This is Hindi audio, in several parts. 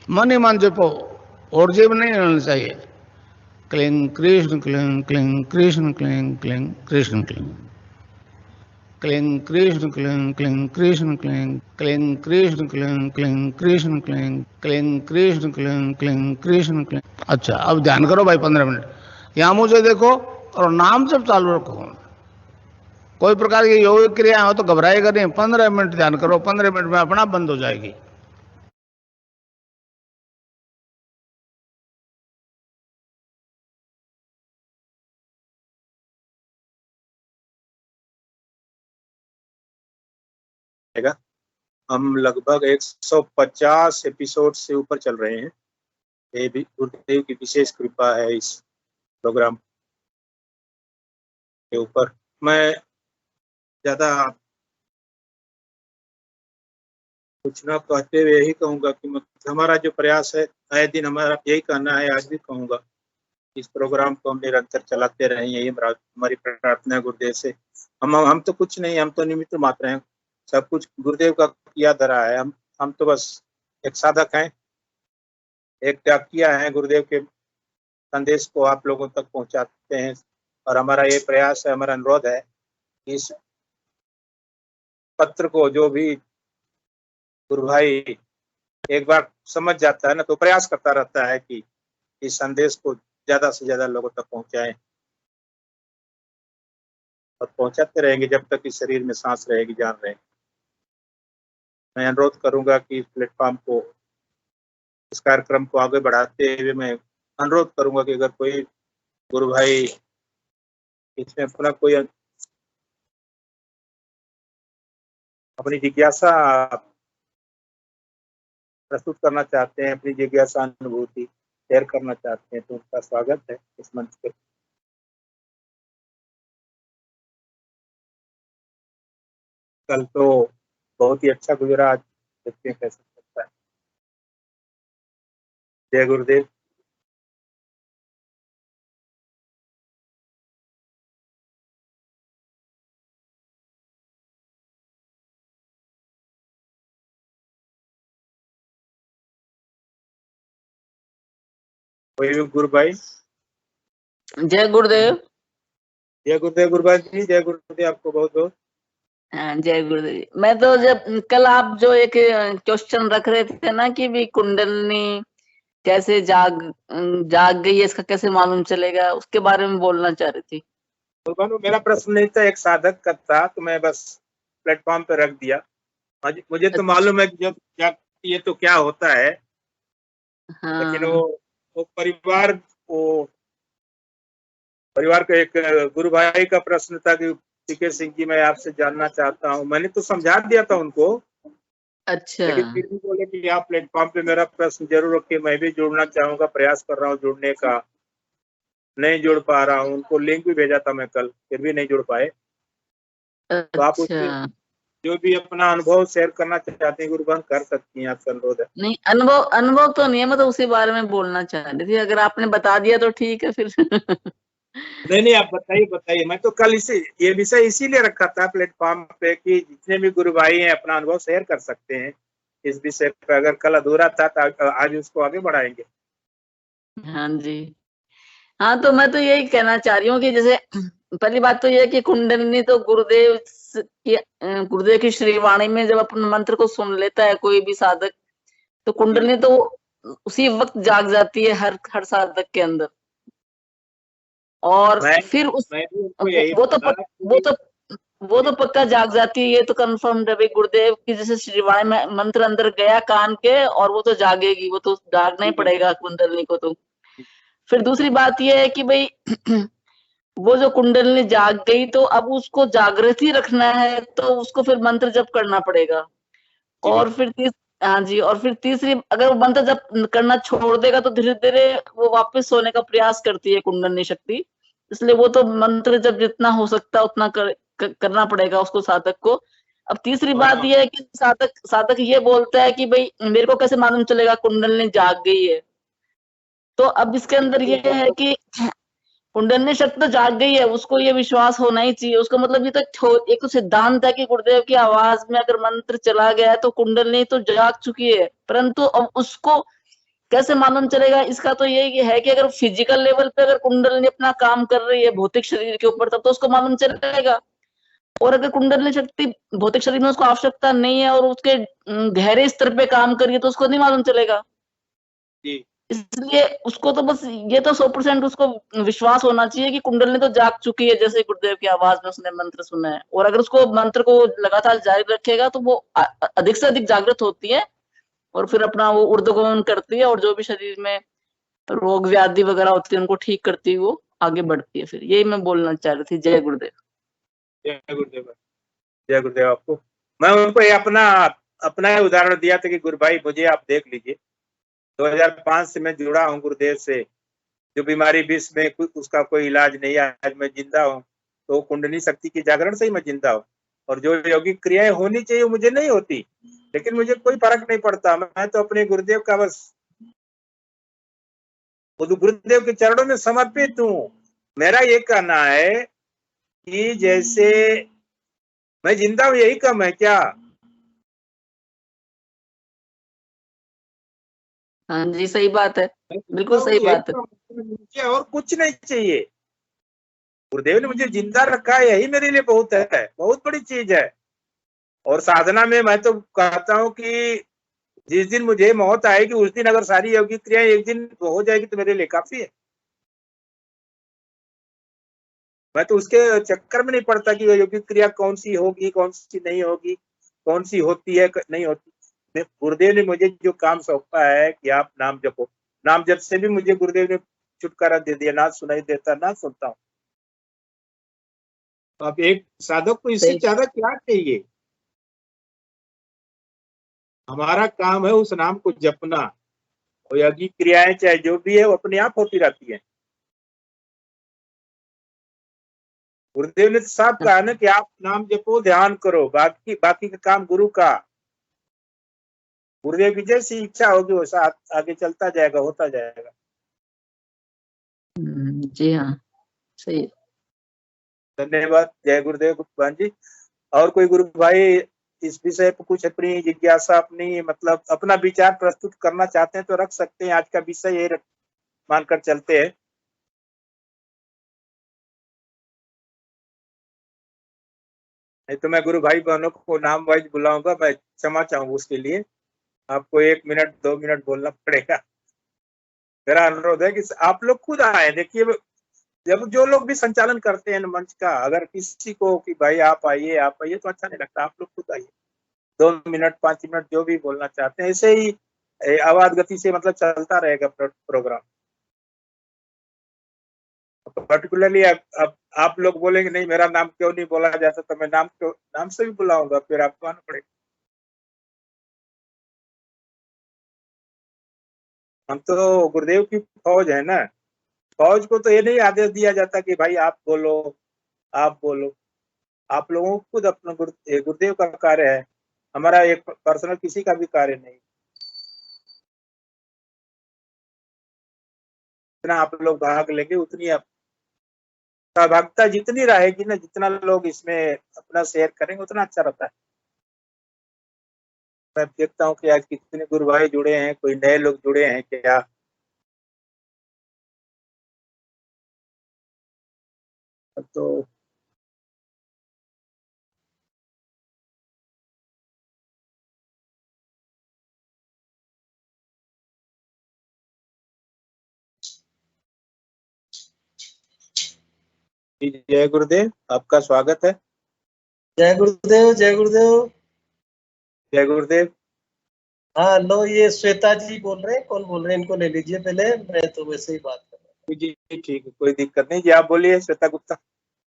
मन ही मन जपो, और जीव नहीं रहना चाहिए। Cling Krishna cling cling Krishna cling cling Krishna cling cling Krishna cling cling Krishna cling cling Krishna cling cling Krishna cling cling Krishna cling cling Krishna cling. अच्छा, अब ध्यान करो भाई 15 मिनट। यहां मुझे देखो और नाम जब चालू रखो। कोई प्रकार की योग क्रिया हो तो घबराएगा नहीं। 15 मिनट ध्यान करो, 15 मिनट में अपना बंद हो जाएगी। हम लगभग 150 एपिसोड से ऊपर चल रहे हैं। ये भी गुरुदेव की विशेष कृपा है इस प्रोग्राम के ऊपर। मैं ज्यादा कुछ ना कहते हुए यही कहूंगा कि हमारा जो प्रयास है, आए दिन हमारा यही कहना है, आज भी कहूंगा, इस प्रोग्राम को हम निरंतर चलाते रहें। यही हमारी प्रार्थना है गुरुदेव से। हम तो कुछ नहीं, हम तो निमित्त मात्र हैं। सब कुछ गुरुदेव का किया धरा है। हम तो बस एक साधक हैं, एक डाकिया है। गुरुदेव के संदेश को आप लोगों तक पहुंचाते हैं, और हमारा ये प्रयास है, हमारा अनुरोध है, इस पत्र को जो भी गुरु भाई एक बार समझ जाता है ना, तो प्रयास करता रहता है कि इस संदेश को ज्यादा से ज्यादा लोगों तक पहुंचाएं, और पहुंचाते रहेंगे जब तक इस शरीर में सांस रहेगी, जान रहेगी। मैं अनुरोध करूंगा कि इस प्लेटफॉर्म को, इस कार्यक्रम को आगे बढ़ाते हुए मैं अनुरोध करूंगा कि अगर कोई गुरु भाई इसमें अपना कोई अपनी जिज्ञासा प्रस्तुत करना चाहते हैं, अपनी जिज्ञासा अनुभूति शेयर करना चाहते हैं, तो उनका स्वागत है इस मंच पे। कल तो बहुत ही अच्छा गुजरा, आज देखते हैं कैसे चलता है। जय गुरुदेव। कोई भी गुरु भाई? जय गुरुदेव। जय गुरुदेव गुरुभाई जी, जय गुरुदेव, आपको बहुत बहुत। हाँ, जय गुरुदेव। मैं तो जब कल आप जो एक क्वेश्चन रख रहे थे ना कि भी कुंडलनी कैसे जाग गई है, इसका कैसे मालूम चलेगा, उसके बारे में बोलना चाह रही थी। मेरा प्रश्न नहीं था, एक साधक का था, तो मैं बस प्लेटफॉर्म पे रख दिया। मुझे तो मालूम है कि जब जागती है तो क्या होता है। हाँ। लेकिन वो परिवार का एक गुरु भाई का प्रश्न था कि टीके सिंह जी, मैं आपसे जानना चाहता हूँ। मैंने तो समझा दिया था उनको। अच्छा। लेकिन फिर भी बोले कि आप प्लेटफॉर्म पे मेरा प्रश्न जरूर रखिए, मैं भी जुड़ना चाहूंगा, प्रयास कर रहा हूँ जुड़ने का, नहीं जुड़ पा रहा हूँ। उनको लिंक भी भेजा था मैं कल, फिर भी नहीं जुड़ पाए। तो आप उससे जो भी अपना अनुभव शेयर करना चाहते हैं गुरुबन, कर सकती हैं, आपका अनुरोध है। नहीं, अनुभव तो नहीं है, मतलब उसी बारे में बोलना चाह रही थी। अगर आपने बता दिया तो ठीक है फिर। नहीं, आप बताइए। मैं तो कल ये विषय इसीलिए रखा था प्लेटफॉर्म पे कि जितने भी गुरु भाई हैं अपना अनुभव शेयर कर सकते हैं इस विषय पे। अगर कल अधूरा था तो आज उसको आगे बढ़ाएंगे। हाँ जी। हाँ, तो मैं तो यही कहना चाह रही हूँ कि जैसे पहली बात तो ये है कि कुंडलिनी तो गुरुदेव की श्रीवाणी में जब अपन मंत्र को सुन लेता है कोई भी साधक, तो कुंडलिनी तो उसी वक्त जाग जाती है हर साधक के अंदर। और फिर वो तो पक्का जाग जाती है, ये तो कंफर्म है। गुरुदेव की जैसे श्रीवाणी में मंत्र अंदर गया कान के, और वो तो जागेगी, वो तो जागना ही पड़ेगा कुंडलिनी को। तो फिर दूसरी बात ये है कि भाई वो जो कुंडलिनी जाग गई, तो अब उसको जागृत ही रखना है, तो उसको फिर मंत्र जप करना पड़ेगा। और फिर हाँ जी, और फिर तीसरी, अगर वो मंत्र जप करना छोड़ देगा तो धीरे धीरे वो वापस सोने का प्रयास करती है कुंडलिनी शक्ति। इसलिए वो तो मंत्र जब जितना हो सकता है उतना करना पड़ेगा उसको, साधक को। अब तीसरी बात यह है कि साधक ये बोलता है कि भाई मेरे को कैसे मालूम चलेगा कुंडलिनी जाग गई है। तो अब इसके अंदर ये है कि कुंडलिनी शक्ति तो जाग गई है, उसको ये विश्वास होना ही चाहिए। उसका मतलब ये तो एक तो सिद्धांत है कि गुरुदेव की आवाज में अगर मंत्र चला गया है तो कुंडलिनी तो जाग चुकी है, परंतु अब उसको कैसे मालूम चलेगा? इसका तो ये है कि अगर फिजिकल लेवल पे अगर कुंडलिनी अपना काम कर रही है भौतिक शरीर के ऊपर, तब तो उसको मालूम चलेगा। और अगर कुंडलिनी शक्ति भौतिक शरीर में उसको आवश्यकता नहीं है और उसके गहरे स्तर पे काम करिए तो उसको नहीं मालूम चलेगा। जी इसलिए उसको तो बस ये तो 100% उसको विश्वास होना चाहिए कि कुंडलिनी तो जाग चुकी है, जैसे गुरुदेव की आवाज में उसने मंत्र सुना है। और अगर उसको मंत्र को लगातार जारी रखेगा तो वो अधिक से अधिक जागृत होती है और फिर अपना वो ऊर्ध्वगमन करती है, और जो भी शरीर में रोग व्याधि वगैरह होती है उनको ठीक करती है, वो आगे बढ़ती है। फिर यही मैं बोलना चाह रही थी। जय गुरुदेव। जय गुरुदेव। जय गुरुदेव आपको। मैं उनको ये अपना अपना उदाहरण दिया था कि गुरु भाई मुझे आप देख लीजिए, 2005 से मैं जुड़ा हूँ गुरुदेव से। जो बीमारी विश्व में उसका कोई इलाज नहीं है, आज मैं जिंदा हूँ तो कुंडली शक्ति की जागरण से ही मैं जिंदा हूँ। और जो यौगिक क्रियाएं होनी चाहिए वो मुझे नहीं होती, लेकिन मुझे कोई फर्क नहीं पड़ता। मैं तो अपने गुरुदेव का बस गुरुदेव के चरणों में समर्पित हूँ। मेरा ये कहना है कि जैसे मैं जिंदा हूँ यही कम है क्या? हाँ जी, सही बात है, बिल्कुल सही बात है। मुझे और कुछ नहीं चाहिए। गुरुदेव ने मुझे जिंदा रखा है, यही मेरे लिए बहुत है, बहुत बड़ी चीज है। और साधना में मैं तो कहता हूँ कि जिस दिन मुझे मौत आएगी उस दिन अगर सारी यौगिक क्रियाएं एक दिन हो जाएगी तो मेरे लिए काफी है। मैं तो उसके चक्कर में नहीं पड़ता कि यौगिक क्रिया कौन सी होगी, कौन सी नहीं होगी, कौन सी होती है नहीं होती। गुरुदेव ने मुझे जो काम सौंपा है कि आप नाम जपो, नाम जप से भी मुझे गुरुदेव ने छुटकारा दे दिया। ना सुनाई देता ना सुनता हूँ। तो अब एक साधक को इससे ज्यादा क्या चाहिए? हमारा काम है उस नाम को जपना, और यौगिक क्रियाएं चाहे जो भी है वो अपने आप होती रहती है। गुरुदेव ने साफ कहा ना कि आप नाम जपो, ध्यान करो, बाकी का काम गुरु का। गुरुदेव की जैसी इच्छा होगी वैसा आगे चलता जाएगा, होता जाएगा। जी हाँ, सही। धन्यवाद। जय गुरुदेव गुप्तान जी। और कोई गुरु भाई इस विषय पर कुछ अपनी जिज्ञासा, अपनी मतलब अपना विचार प्रस्तुत करना चाहते हैं तो रख सकते हैं। आज का विषय ये मानकर चलते हैं। नहीं तो मैं गुरु भाई बहनों को नाम वाइज बुलाऊंगा, मैं क्षमा चाहूंगा उसके लिए। आपको 1 मिनट 2 मिनट बोलना पड़ेगा। मेरा अनुरोध है कि आप लोग खुद आए। देखिए, जब जो लोग भी संचालन करते हैं मंच का, अगर किसी को कि भाई आप आइए तो अच्छा नहीं लगता। आप लोग खुद आइए, 2 मिनट 5 मिनट जो भी बोलना चाहते हैं, ऐसे ही आवाज गति से मतलब चलता रहेगा प्रोग्राम। पर्टिकुलरली अब आप लोग बोलेंगे नहीं मेरा नाम क्यों नहीं बोला जाता, तो मैं नाम से भी बुलाऊंगा, फिर आपको आना पड़ेगा। हम तो गुरुदेव की फौज है ना। फौज को तो ये नहीं आदेश दिया जाता कि भाई आप बोलो आप बोलो। आप लोगों को खुद अपना गुरुदेव का कार्य है, हमारा एक पर्सनल किसी का भी कार्य नहीं। जितना आप लोग भाग लेंगे उतनी सहभागिता जितनी रहेगी ना, जितना लोग इसमें अपना शेयर करेंगे उतना अच्छा रहता है। मैं देखता हूँ कि आज कितने गुरु भाई जुड़े हैं, कोई नए लोग जुड़े हैं क्या? तो जय गुरुदेव, आपका स्वागत है। जय गुरुदेव जय गुरुदेव। जय गुरुदेव। हाँ लो, ये श्वेता जी बोल रहे हैं। कौन बोल रहे हैं? इनको ले लीजिए पहले, मैं तो वैसे ही बात कर रहा हूँ। जी ठीक है, कोई दिक्कत नहीं जी। आप बोलिए श्वेता गुप्ता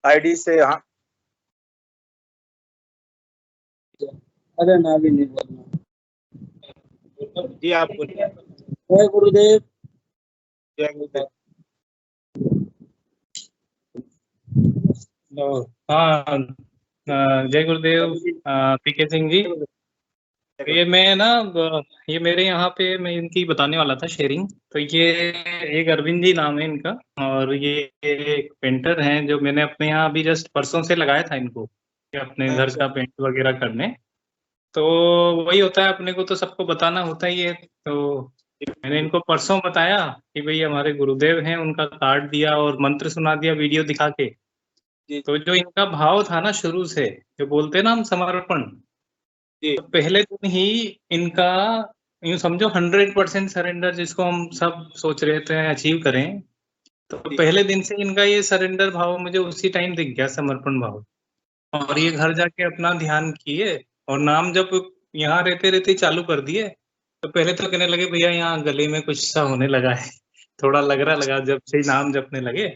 आईडी से। हाँ अरे ना भी नहीं बोलना जी, आप बोलिए। जय गुरुदेव। जय गुरुदेव। हाँ, जय गुरुदेव पीके सिंह जी। ये मैं ना ये मेरे यहाँ पे मैं इनकी बताने वाला था शेयरिंग। तो ये एक अरविंद जी नाम है इनका, और ये एक पेंटर हैं जो मैंने अपने यहाँ अभी जस्ट परसों से लगाया था इनको, अपने घर का पेंट वगैरह करने। तो वही होता है, अपने को तो सबको बताना होता ही है। तो मैंने इनको परसों बताया कि भाई हमारे गुरुदेव हैं, उनका कार्ड दिया और मंत्र सुना दिया वीडियो दिखा के। जी तो जो इनका भाव था ना शुरू से, जो बोलते हैं ना हम समर्पण, जी तो पहले दिन ही इनका यूं समझो 100% सरेंडर, जिसको हम सब सोच रहे थे अचीव करें, तो जी। पहले दिन से इनका ये सरेंडर भाव मुझे उसी टाइम दिख गया, समर्पण भाव। और ये घर जाके अपना ध्यान किए और नाम जब यहाँ रहते रहते चालू कर दिए। तो पहले तो कहने लगे भैया यहाँ गले में कुछ सा होने लगा है, थोड़ा लगा जब से ही नाम जपने लगे।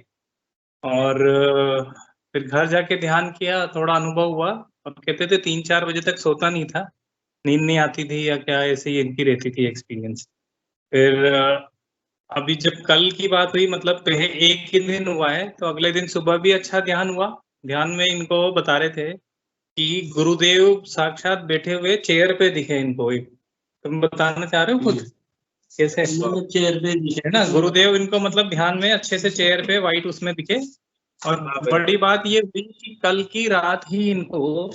और फिर घर जाके ध्यान किया, थोड़ा अनुभव हुआ। और कहते थे 3-4 बजे तक सोता नहीं था, नींद नहीं आती थी या क्या, ऐसे ही इनकी रहती थी एक्सपीरियंस। फिर अभी जब कल की बात हुई, मतलब पहले एक ही दिन हुआ है, तो अगले दिन सुबह भी अच्छा ध्यान हुआ। ध्यान में इनको बता रहे थे कि गुरुदेव साक्षात बैठे हुए चेयर पे दिखे इनको। तुम बताना चाह रहे हो खुद कैसे? चेयर पे है ना, गुरुदेव इनको मतलब ध्यान में अच्छे से चेयर पे वाइट उसमें दिखे। और बड़ी बात ये हुई कि कल की रात ही इनको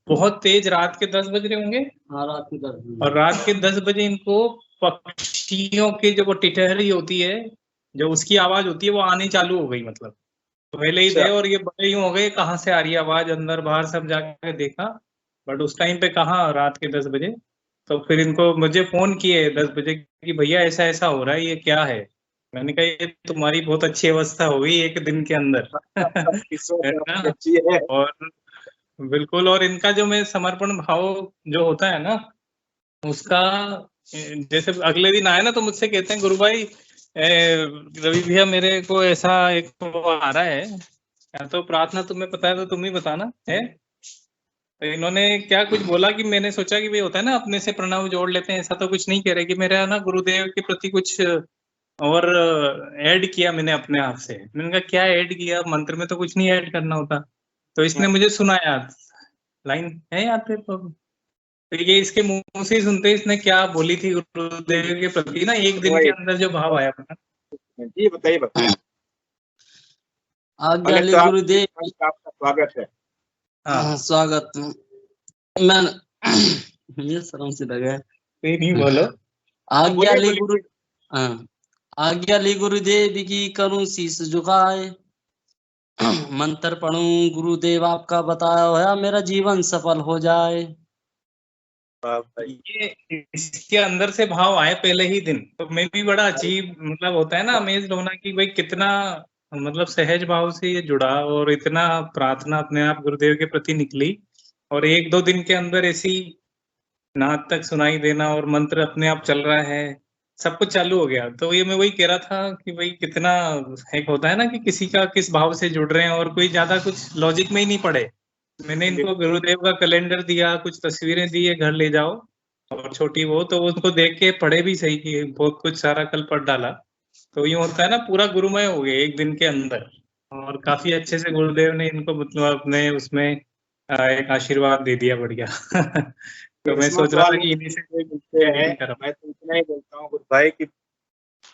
बहुत तेज, रात के 10 बज रहे होंगे, हाँ रात के 10 बजे, और रात के 10 बजे इनको पक्षियों की जो वो टिटहरी होती है, जो उसकी आवाज होती है, वो आनी चालू हो गई। मतलब पहले ही थे और ये बड़े यूं हो गए, कहाँ से आ रही है आवाज, अंदर बाहर सब जाके देखा, बट उस टाइम पे कहाँ, रात के 10 बजे। तो फिर इनको मुझे फोन किए 10 बजे कि भैया ऐसा ऐसा हो रहा है, ये क्या है? मैंने कहा ये तुम्हारी बहुत अच्छी अवस्था हो गई एक दिन के अंदर। है ना? अच्छी है। और बिल्कुल, और इनका जो मैं समर्पण भाव जो होता है ना, उसका जैसे अगले दिन आया ना, तो मुझसे कहते हैं गुरु भाई रवि भैया मेरे को ऐसा एक वो आ रहा है, या तो प्रार्थना तुम्हें पता है तो तुम ही बताना है। तो इन्होंने क्या कुछ बोला कि मैंने सोचा कि भाई होता है ना अपने से प्रणव जोड़ लेते हैं, ऐसा तो कुछ नहीं कह रहे कि मेरा ना गुरुदेव के प्रति कुछ और ऐड किया मैंने अपने आप से। मैंने कहा क्या ऐड किया, मंत्र में तो कुछ नहीं ऐड करना होता। तो इसने मुझे सुनाया, लाइन है याद है तो ये इसके मुंह से ही सुनते इसने क्या बोली थी गुरुदेव के प्रति ना, एक दिन के अंदर जो भाव आया था। जी बताइए बताइए। आज्ञा पहले ले तो गुरुदेव। आपका स्वागत है। हाँ स्वागत। मैं ये शर्म से लगा है। नहीं बोलो। आज्ञा ले बोलिए, गुरु, हाँ, आज्ञा ले गुरुदेव की करूं शीश झुकाए, मंत्र पढ़ूं गुरुदेव आपका बताया हुआ, मेरा जीवन सफल हो जाए। ये इसके अंदर से भाव आए पहले ही दिन, तो मैं भी बड़ा अजीब, मतलब होता है ना अमेज्ड होना कि भाई कितना मतलब सहज भाव से ये जुड़ा, और इतना प्रार्थना अपने आप गुरुदेव के प्रति निकली, और 1-2 दिन के अंदर ऐसी नाद तक सुनाई देना, और मंत्र अपने आप चल रहा है, सब कुछ चालू हो गया। तो ये मैं वही कह रहा था कि भाई कितना एक होता है ना कि किसी का किस भाव से जुड़ रहे हैं, और कोई ज्यादा कुछ लॉजिक में ही नहीं पड़े। मैंने इनको गुरुदेव का कैलेंडर दिया, कुछ तस्वीरें दी है घर ले जाओ, और छोटी वो, तो उनको देख के पढ़े भी सही कि बहुत कुछ सारा कल पढ़ डाला। तो यूं होता है ना पूरा गुरुमय हो गया एक दिन के अंदर, और काफी अच्छे से गुरुदेव ने इनको मतलब अपने उसमें एक आशीर्वाद दे दिया बढ़िया। तो मैं सोच रहा था कि इन्हीं से मिलते हैं। मैं तो इतना ही बोलता हूँ गुरु भाई कि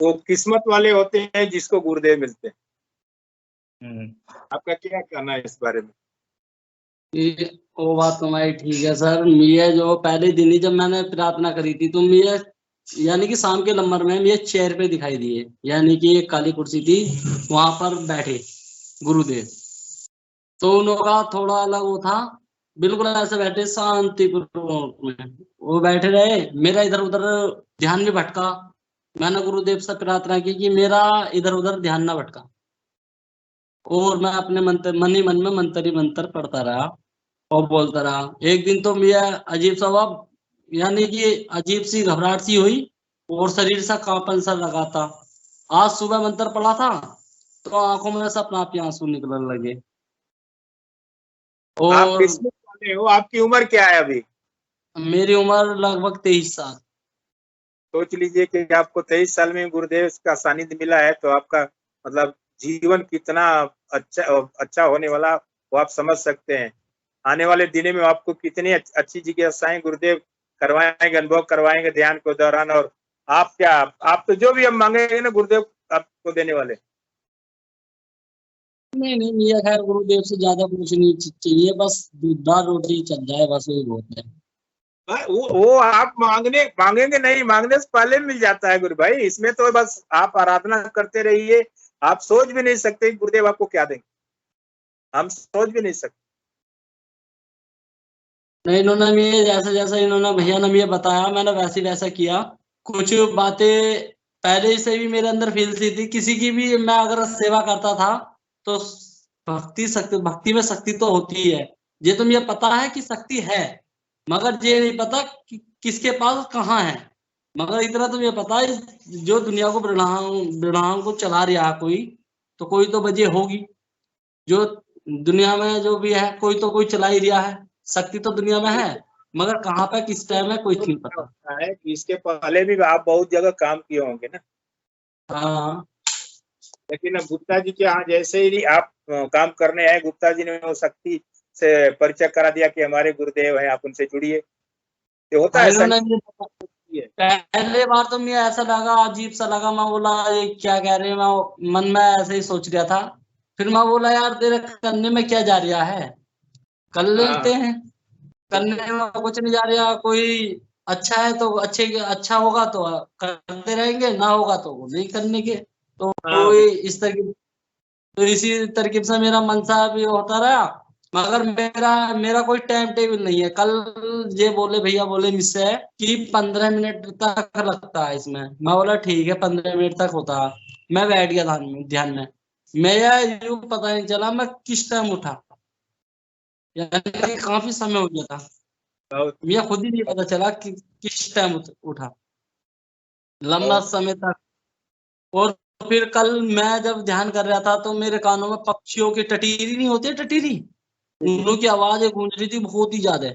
वो किस्मत वाले होते हैं जिसको गुरुदेव मिलते हैं। आपका क्या कहना है इस बारे में? वो बात तुम्हारी ठीक है सर। मैं जो पहले दिन ही जब मैंने प्रार्थना करी थी, तो मैं यानी कि शाम के नंबर में ये चेयर पे दिखाई दिए, यानी कि एक काली कुर्सी थी, वहां पर बैठे गुरुदेव। तो उनका थोड़ा अलग वो था, बिल्कुल ऐसे बैठे शांति पूर्वक में वो बैठे रहे। मेरा इधर उधर ध्यान भी भटका। मैंने गुरुदेव से प्रार्थना की कि मेरा इधर उधर ध्यान ना भटका, और मैं अपने मंत्र मन ही मन में मंत्र ही मंत्र पढ़ता रहा और बोलता रहा। एक दिन तो मैं अजीब सा हुआ, यानी कि अजीब सी घबराहट सी हुई और शरीर सा कांपन सा लगा था। आज सुबह मंत्र पढ़ा था तो आंखों में से अपने आप ही आंसू निकलने लगे। आप और किस्मत वाले हो। आपकी उम्र क्या है अभी? मेरी उम्र लगभग 23 साल। सोच लीजिए कि आपको 23 साल में गुरुदेव का सानिध्य मिला है, तो आपका मतलब जीवन कितना अच्छा होने वाला वो आप समझ सकते हैं। आने वाले दिनों में आपको कितनी अच्छी जिज्ञासाएं गुरुदेव करवाएंगे, अनुभव करवाएंगे ध्यान के दौरान। और आप तो जो भी हम मांगेंगे ना गुरुदेव आपको देने वाले। नहीं ये खैर गुरुदेव से ज्यादा कुछ नहीं चाहिए, बस दूध दाल रोटी चल जाए, बस वही बहुत है। वो आप मांगेंगे नहीं, मांगने से पहले मिल जाता है गुरु भाई। इसमें तो बस आप आराधना करते रहिए। आप सोच भी नहीं सकते गुरुदेव आपको क्या देंगे, हम सोच भी नहीं सकते। नहीं, इन्होंने ये जैसा जैसा इन्होंने भैया ने ये बताया मैंने वैसे वैसा किया। कुछ बातें पहले से भी मेरे अंदर फील सी थी। किसी की भी मैं अगर सेवा करता था तो भक्ति में शक्ति तो होती ही है। ये तो मुझे पता है कि शक्ति है, मगर ये नहीं पता कि किसके पास कहाँ है। मगर इतना तो मुझे पता है जो दुनिया को ब्रह्मांड को चला रहा है कोई तो वजह होगी। जो दुनिया में जो भी है कोई चला ही रहा है। शक्ति तो दुनिया में है, मगर कहाँ पे किस टाइम है कुछ नहीं पता। होता है कि इसके पहले भी आप बहुत जगह काम किए होंगे ना। हाँ, लेकिन अब गुप्ता जी के यहाँ जैसे ही आप काम करने आए, गुप्ता जी ने वो शक्ति से परिचय करा दिया कि हमारे गुरुदेव हैं, आप उनसे जुड़िए। ये होता है इन्होंने संयोग। पहले बार तो मुझे ऐसा लगा, अजीब सा लगा। मैं बोला ये क्या कह रहे हैं, मैं मन में ऐसे ही सोच रहा था। फिर मैं बोला यार तेरे करने में क्या जा रहा है, कर लेते हैं। करने में कुछ नहीं जा रहा। कोई अच्छा है तो अच्छा होगा तो करते रहेंगे, ना होगा तो वो नहीं करने के। तो हाँ कोई इस तरह तो इसी तरकीब से मेरा मनसा भी होता रहा। मगर मेरा मेरा कोई टाइम टेबल नहीं है। कल ये बोले भैया बोले मुझसे कि 15 मिनट तक लगता है इसमें। मैं बोला ठीक है 15 मिनट तक होता है। मैं बैठ गया ध्यान में। मेरा यूं पता नहीं चला मैं किस टाइम उठा, यानी कि काफी समय हो गया था। बहुत मुझे खुद ही नहीं पता चला कि किस टाइम उठा, लंबा बहुत समय तक। और फिर कल मैं जब ध्यान कर रहा था तो मेरे कानों में पक्षियों की टटीरी नहीं होती, टटीरी उन की आवाजें गूंज रही थी बहुत ही ज्यादा।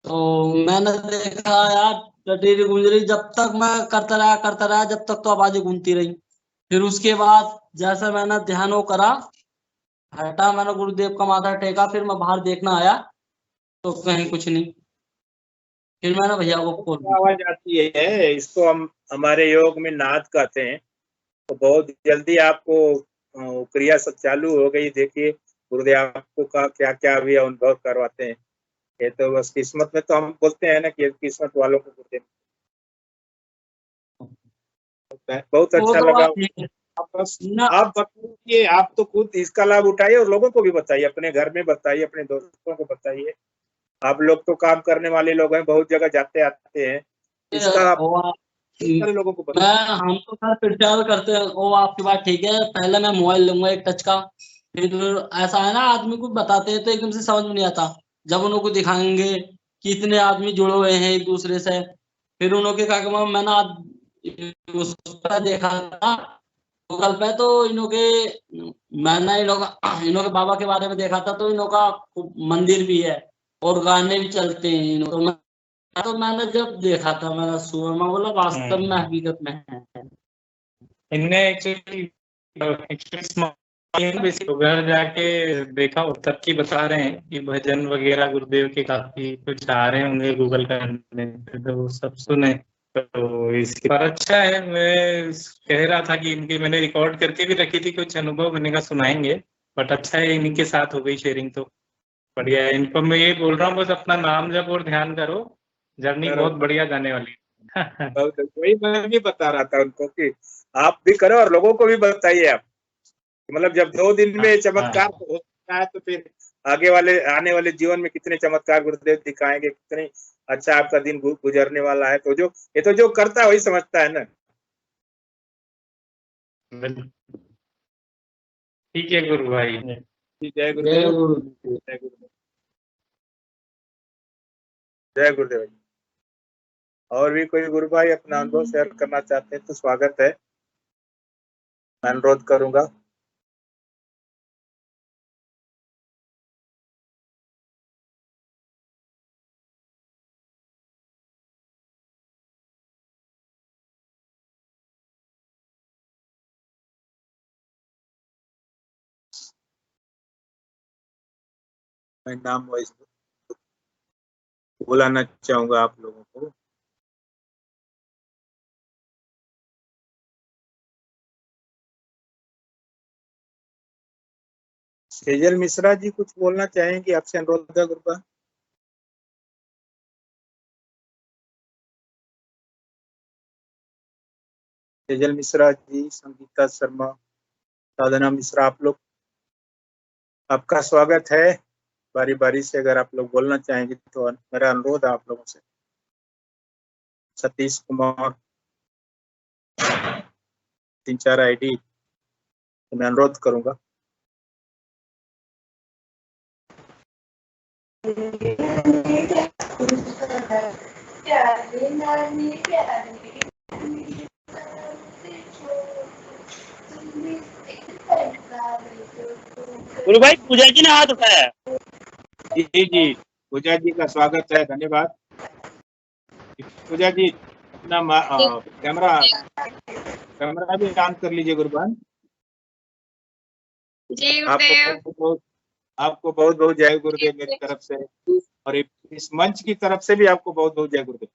तो मैंने देखा यार टटीरी गूंज रही, जब तक मैं करता रहा जब तक तो आवाजें गूंजती रही। फिर उसके बाद जैसे मैंने ध्यान वो करा, हटा, मैंने गुरुदेव का माथा टेका, फिर मैं बाहर देखना आया तो कहीं कुछ नहीं। फिर मैंने भैया को कॉल किया। आवाज आती है, इसको हम हमारे योग में नाद कहते हैं। तो बहुत जल्दी आपको क्रिया सब चालू हो गई। देखिए गुरुदेव आपको का क्या क्या अभी अनुभव करवाते हैं। ये तो बस किस्मत में, तो हम बोलते हैं ना कि किस्मत वालों को गुरुदेव होता है। बहुत वो अच्छा तो लगा। बात ठीक है आप बस ना। आप बताइए, आप तो खुद इसका लाभ उठाइए और लोगों को भी बताइए, अपने घर में बताइए, अपने दोस्तों को बताइए। आप लोग तो काम करने वाले लोग हैं, बहुत जगह जाते आते हैं। इसका आप और बहुत सारे लोगों को मैं बताइए। हम तो सर प्रचार करते हैं, वो आपकी बात ठीक है। पहले मैं मोबाइल लूंगा एक टच का। फिर ऐसा है ना, आदमी को बताते हैं तो एकदम से समझ में नहीं आता। जब उनको दिखाएंगे कि इतने आदमी जुड़े हुए हैं एक दूसरे से, फिर उन्होंने कहा कि मैंने आज उस पर देखा था गूगल पे, तो मैंने इन्हों के बाबा के बारे में देखा था। तो इन्हों का मंदिर भी है और गाने भी चलते हैं। तो मैंने जब देखा था मैंने सुबह में बोला वास्तव में हकीकत में है। इनने एक्चुअली घर जाके देखा, उत्तर की बता रहे हैं कि भजन वगैरह गुरुदेव के काफी कुछ आ रहे होंगे गूगल करने पे, तो वो सब सुने। तो इसके पर अच्छा है। मैं कह रहा था कि इनकी मैंने रिकॉर्ड करके भी रखी थी, कुछ अनुभव मैंने कहा सुनाएंगे। बट अच्छा है इनके साथ हो गई शेयरिंग, तो बढ़िया है। इनको मैं ये बोल रहा हूँ बस अपना नाम जप और ध्यान करो, जर्नी बहुत बढ़िया जाने वाली है। बहुत वही मैं भी बता रहा था उनको कि आप भी करो और लोगों को भी बताइए। आप मतलब जब 2 दिन में चमत्कार हो सकता है, तो फिर आगे वाले आने वाले जीवन में कितने चमत्कार गुरुदेव दिखाएंगे, कितने अच्छा आपका दिन गुजरने वाला है। तो जो करता है वही समझता है ना। ठीक है गुरु भाई। जय जय गुरुदेव। गुरु। जय गुरुदेव। जय गुरुदेव। और भी कोई गुरु भाई अपना अनुभव शेयर करना चाहते हैं तो स्वागत है, मैं अनुरोध करूंगा। मैं नाम वाइज बुलाना चाहूंगा आप लोगों को। सेजल मिश्रा जी कुछ बोलना चाहेंगे, आपसे अनुरोध है गुरुबा। तेजल मिश्रा जी, संगीता शर्मा, साधना मिश्रा, आप लोग, आपका स्वागत है। बारी बारी से अगर आप लोग बोलना चाहेंगे तो मेरा अनुरोध है आप लोगों से। सतीश कुमार, 3-4 आईडी, तो मैं अनुरोध करूंगा। गुरु भाई पूजा जी ने हाथ उठाया। जी जी, पूजा जी का स्वागत है, धन्यवाद। पूजा जी अपना कैमरा भी ऑन कर लीजिए गुरुबान। जय गुरुदेव। आपको बहुत बहुत जय गुरुदेव मेरी तरफ से, और इस मंच की तरफ से भी आपको बहुत बहुत जय गुरुदेव।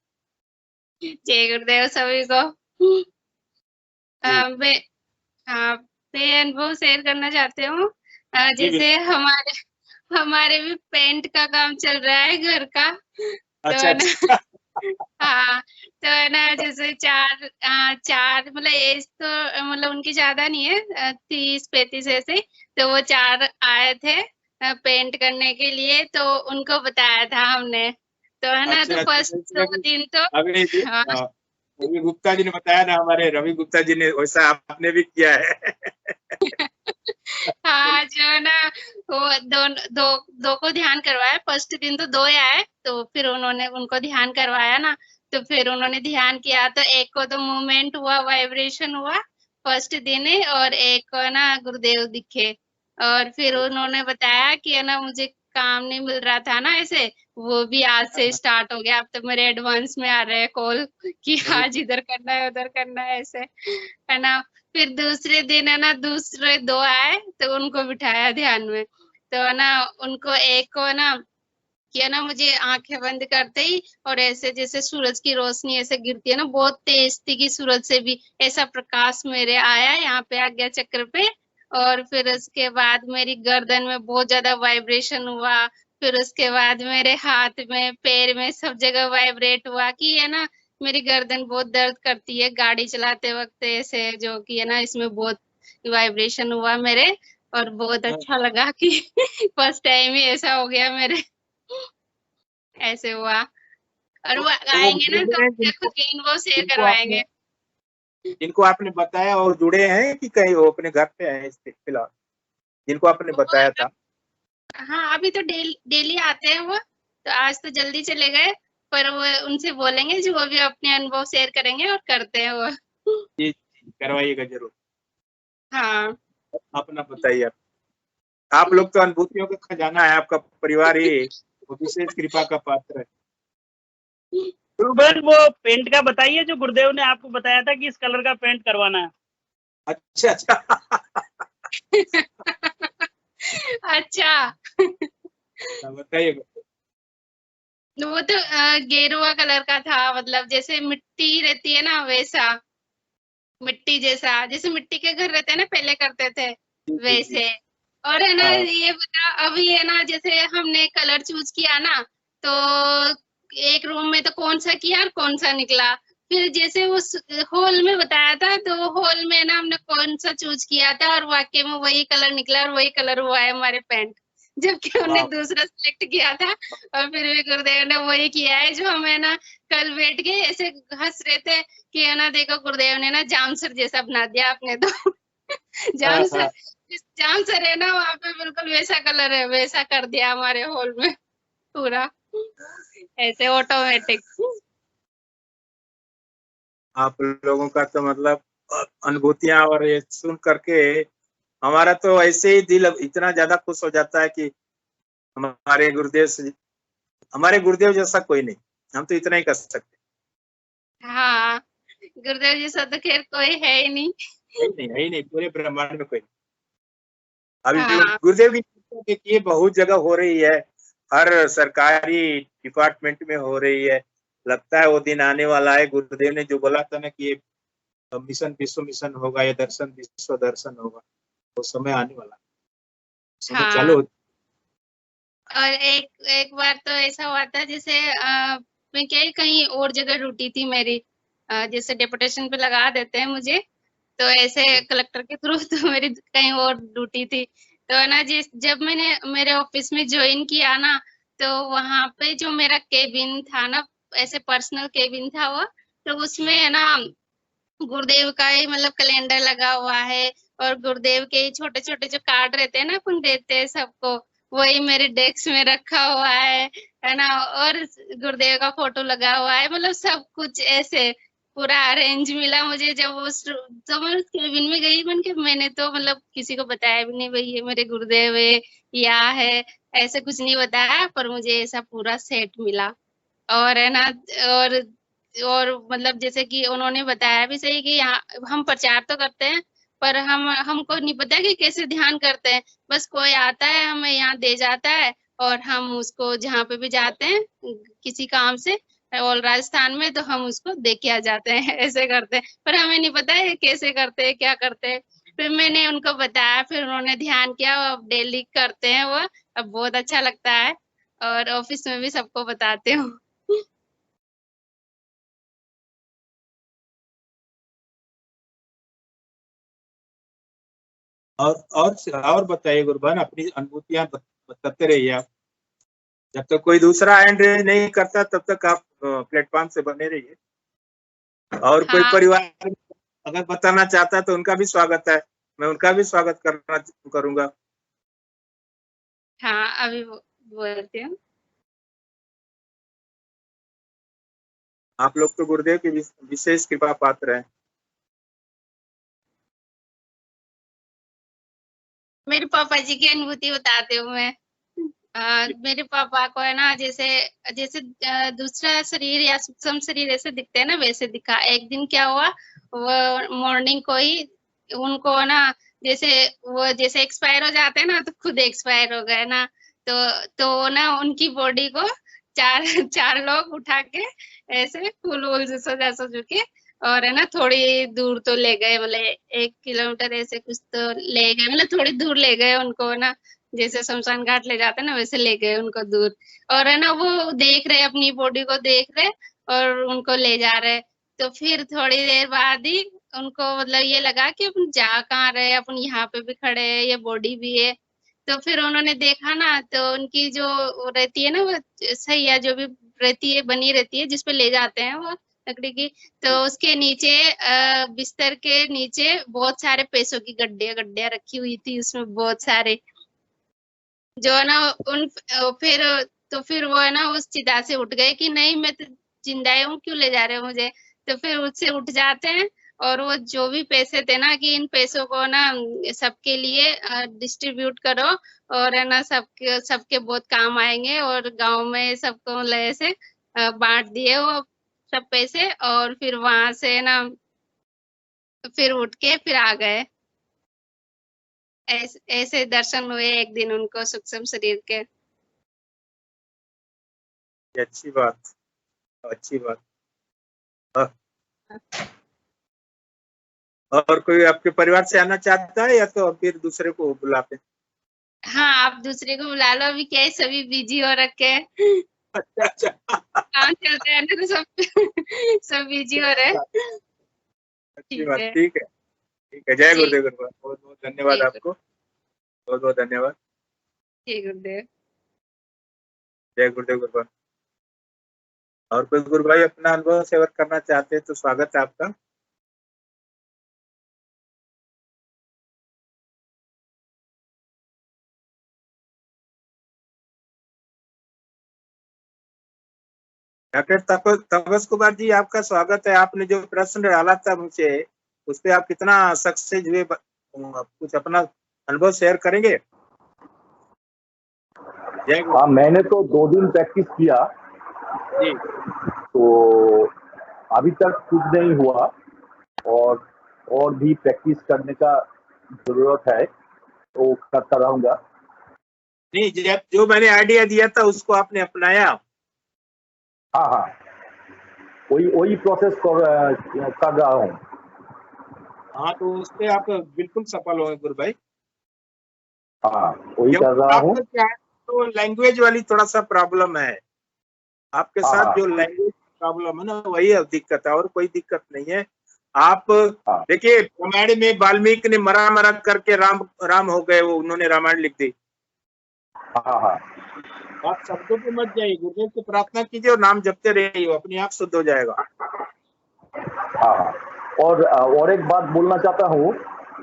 जय गुरुदेव सभी को। मैं अनुभव शेयर करना चाहती हूँ। जैसे हमारे भी पेंट का काम चल रहा है घर का। अच्छा, तो हाँ, तो है ना, जैसे चार मतलब एज तो मतलब उनकी ज्यादा नहीं है, 30-35 ऐसे। तो वो 4 आए थे पेंट करने के लिए, तो उनको बताया था हमने, तो है ना। तो फर्स्ट 2 दिन तो रवि गुप्ता जी ने बताया ना, हमारे रवि गुप्ता जी ने, वैसा आपने भी किया है। हाँ, जो है ना, वो दो को ध्यान करवाया। फर्स्ट दिन तो 2 आए, तो फिर उन्होंने उनको ध्यान करवाया ना, तो फिर उन्होंने ध्यान किया, तो एक को तो मूवमेंट हुआ, वाइब्रेशन हुआ फर्स्ट दिन ही, और एक को ना गुरुदेव दिखे। और फिर उन्होंने बताया कि है ना, मुझे काम नहीं मिल रहा था ना ऐसे, वो भी आज से स्टार्ट हो गया। अब तो मेरे एडवांस में आ रहे हैं कॉल कि आज इधर करना है, उधर करना है, ऐसे, है ना। फिर दूसरे दिन है ना, दूसरे 2 आए, तो उनको बिठाया ध्यान में, तो है ना, उनको एक को ना किया ना, मुझे आंखें बंद करते ही, और ऐसे जैसे सूरज की रोशनी ऐसे गिरती है ना, बहुत तेज थी कि सूरज से भी ऐसा प्रकाश मेरे आया यहाँ पे आज्ञा चक्र पे। और फिर उसके बाद मेरी गर्दन में बहुत ज्यादा वाइब्रेशन हुआ। फिर उसके बाद मेरे हाथ में, पैर में, सब जगह वाइब्रेट हुआ कि है ना, मेरी गर्दन बहुत दर्द करती है गाड़ी चलाते वक्त ऐसे, जो कि है ना, इसमें बहुत वाइब्रेशन हुआ मेरे। और बहुत अच्छा लगा कि फर्स्ट टाइम ही ऐसा हो गया मेरे, ऐसे हुआ। और वो आएंगे ना, तो खुद के अनुभव शेयर करवाएंगे। जिनको आपने बताया और जुड़े हैं कि कहीं वो अपने घर पे हैं फिलहाल, जिनको आपने बताया था? हाँ, अभी तो डेली आते हैं वो, तो आज तो जल्दी चले गए, पर वो उनसे बोलेंगे जो वो भी अपने अनुभव शेयर करेंगे, और करते हैं वो। जी, करवाइएगा जरूर। हाँ, अपना बताइए। आप लोग तो अनुभूतियों का खजाना है, आपका परिवार ही विशेष कृपा का पात्र है। गुरुबन वो पेंट का बताइए जो गुरुदेव ने आपको बताया था कि इस कलर का पेंट करवाना है। अच्छा अच्छा। बताइए। वो तो गेरुआ कलर का था, मतलब जैसे मिट्टी रहती है ना, वैसा मिट्टी जैसा, जैसे मिट्टी के घर रहते हैं ना, पहले करते थे वैसे। और है ना, ये बता, अभी है ना, जैसे हमने कलर चूज किया ना, तो एक रूम में तो कौन सा किया और कौन सा निकला। फिर जैसे उस हॉल में बताया था, तो हॉल में ना हमने कौन सा चूज किया था, और वाकई में वही कलर निकला, और वही कलर हुआ है हमारे पेंट, जबकि हमने दूसरा सिलेक्ट किया था। और फिर भी गुरुदेव ने वही किया है, जो हमें ना कल बैठ के ऐसे हंस रहे थे कि है ना, देखो गुरुदेव ने ना जाम सर जैसा बना दिया आपने तो। जाम सर है ना, वहाँ पे बिल्कुल वैसा कलर है, वैसा कर दिया हमारे हॉल में पूरा, ऐसे ऑटोमेटिक। आप लोगों का तो मतलब अनुभूतियां, और ये सुन करके हमारा तो ऐसे ही दिल इतना ज्यादा खुश हो जाता है कि हमारे गुरुदेव जैसा कोई नहीं, हम तो इतना ही कर सकते। हाँ, गुरुदेव जी से तो खैर कोई है ही नहीं। है ही नहीं, पूरे ब्रह्मांड में कोई। अभी गुरुदेव की ये बहुत जगह हो रही है, हर सरकारी डिपार्टमेंट में हो रही है। लगता है वो दिन आने वाला है, गुरुदेव ने जो बोला था ना कि ये मिशन विश्व मिशन होगा, या दर्शन विश्व दर्शन होगा, वो समय आने वाला है। हाँ। चलो। और एक बार तो ऐसा हुआ था, जैसे मैं क्या कहीं और जगह ड्यूटी थी मेरी, जैसे डेपुटेशन पे लगा देते हैं मुझे, तो ऐसे कलेक्टर के थ्रू तो मेरी कहीं और ड्यूटी थी। तो है ना जब मैंने मेरे ऑफिस में ज्वाइन किया ना, तो वहां पे जो मेरा केबिन था ना, ऐसे पर्सनल केबिन था वो, तो उसमें है ना गुरुदेव का ही मतलब कैलेंडर लगा हुआ है, और गुरुदेव के छोटे छोटे जो कार्ड रहते हैं ना, अपन देते हैं सबको, वही मेरे डेस्क में रखा हुआ है ना, और गुरुदेव का फोटो लगा हुआ है, मतलब सब कुछ ऐसे पूरा अरेंज मिला मुझे। जब मैं उस केबिन में गई, मैंने तो मतलब किसी को बताया भी नहीं भाई ये मेरे गुरुदेव है या है, ऐसे कुछ नहीं बताया, पर मुझे ऐसा पूरा सेट मिला। और है ना, और और मतलब जैसे कि उन्होंने बताया भी सही कि यहाँ हम प्रचार तो करते हैं, पर हमको नहीं पता कि कैसे ध्यान करते हैं। बस कोई आता है, हमें यहाँ दे जाता है, और हम उसको जहाँ पे भी जाते हैं किसी काम से, और राजस्थान में, तो हम उसको दे के आ जाते हैं ऐसे करते हैं, पर हमें नहीं पता है कैसे करते हैं, क्या करते हैं। फिर मैंने उनको बताया, फिर उन्होंने ध्यान किया, अब डेली करते हैं वो, अब बहुत अच्छा लगता है, और ऑफिस में भी सबको बताते हूँ। और बताइए गुरुभान, अपनी अनुभूतियां बताते रहिए आप। जब तक कोई दूसरा हैंड रेज नहीं करता तब तक आप प्लेटफॉर्म से बने रहिए। और कोई हाँ परिवार अगर बताना चाहता है तो उनका भी स्वागत है, मैं उनका भी स्वागत करूंगा। हाँ, अभी बोलती हूँ। आप लोग तो गुरुदेव की विशेष कृपा पात्र हैं। मेरे पापा जी की अनुभूति बताती हूँ मैं। मेरे पापा को है ना, जैसे जैसे दूसरा शरीर या सूक्ष्म शरीर ऐसे दिखते हैं ना, वैसे दिखा। एक दिन क्या हुआ, वो मॉर्निंग को ही उनको ना, जैसे वो जैसे एक्सपायर हो जाते हैं ना, तो खुद एक्सपायर हो गए ना, तो ना उनकी बॉडी को चार चार लोग उठा के ऐसे फूल वूल से सजा सजू के, और है ना थोड़ी दूर तो ले गए, मतलब 1 किलोमीटर ऐसे कुछ तो ले गए, मतलब थोड़ी दूर ले गए उनको ना, जैसे शमशान घाट ले जाते हैं ना, वैसे ले गए उनको दूर। और है ना वो देख रहे, अपनी बॉडी को देख रहे, और उनको ले जा रहे। तो फिर थोड़ी देर बाद ही उनको मतलब ये लगा कि अपन जा कहाँ रहे, अपन यहाँ पे भी खड़े हैं, ये बॉडी भी है। तो फिर उन्होंने देखा ना, तो उनकी जो वो रहती है ना, वो सैया जो भी रहती है, बनी रहती है, जिसपे ले जाते हैं वो लकड़ी की, तो उसके नीचे बिस्तर के नीचे बहुत सारे पैसों की गड्डियां गड्डियां रखी हुई थी, उसमें बहुत सारे, जो है ना उन फिर तो फिर वो है ना उस चिता से उठ गए कि नहीं, मैं तो जिंदा हूँ, क्यों ले जा रहे हो मुझे। तो फिर उससे उठ जाते हैं, और वो जो भी पैसे थे ना, कि इन पैसों को ना सबके लिए डिस्ट्रीब्यूट करो, और है ना सबके सबके बहुत काम आएंगे, और गांव में सबको मतलब ऐसे बांट दिए वो सब पैसे। और फिर वहां से ना फिर उठ के फिर आ गए। ऐसे दर्शन हुए एक दिन उनको सूक्ष्म शरीर के। ये अच्छी बात, अच्छी बात। और कोई आपके परिवार से आना चाहता है या तो फिर दूसरे को बुलाते हैं? हाँ, आप दूसरे को बुला लो, अभी क्या है सभी बिजी हो रखे हैं। अच्छा अच्छा, काम चलता है ना, तो सब बिजी हो रहे हैं। अच्छी ठीक बात, है। ठीक है, ठीक है। जय जी गुरुदेव गुरुभान, बहुत बहुत धन्यवाद जी आपको, बहुत बहुत धन्यवाद। जी गुरुदेव। जय गुरुदेव गुरुभान। और कोई गुरु भाई अपना अनुभव शेयर करना चाहते हैं तो स्वागत है आपका। डॉक्टर तपस कुमार जी, आपका स्वागत है। आपने जो प्रश्न डाला था मुझे, उस पर आप कितना सक्सेस हुए, कुछ अपना अनुभव शेयर करेंगे? हाँ, मैंने तो 2 दिन प्रैक्टिस किया जी, तो अभी तक कुछ नहीं हुआ, और भी प्रैक्टिस करने का जरूरत है, तो करता रहूंगा। नहीं, जो मैंने आइडिया दिया था उसको आपने अपनाया? हाँ हाँ, वही प्रोसेस कर रहा हूँ। हाँ, तो उससे आप बिल्कुल सफल होंगे गुरु भाई। हाँ, वही कर रहा हूँ। क्या है, तो लैंग्वेज वाली थोड़ा सा प्रॉब्लम है आपके हाँ, साथ, हाँ। जो लैंग्वेज प्रॉब्लम है ना, वही अब दिक्कत है, और कोई दिक्कत नहीं है। आप देखिए रामायण में वाल्मीकि ने मरा करके राम हो गए, वो उन्होंने रामायण लिख दी। हाँ हाँ आप शब्दों पे मत जाइए, गुरुदेव से प्रार्थना कीजिए और नाम जपते रहिए, अपने आप शुद्ध हो जाएगा। हाँ। और एक बात बोलना चाहता हूँ,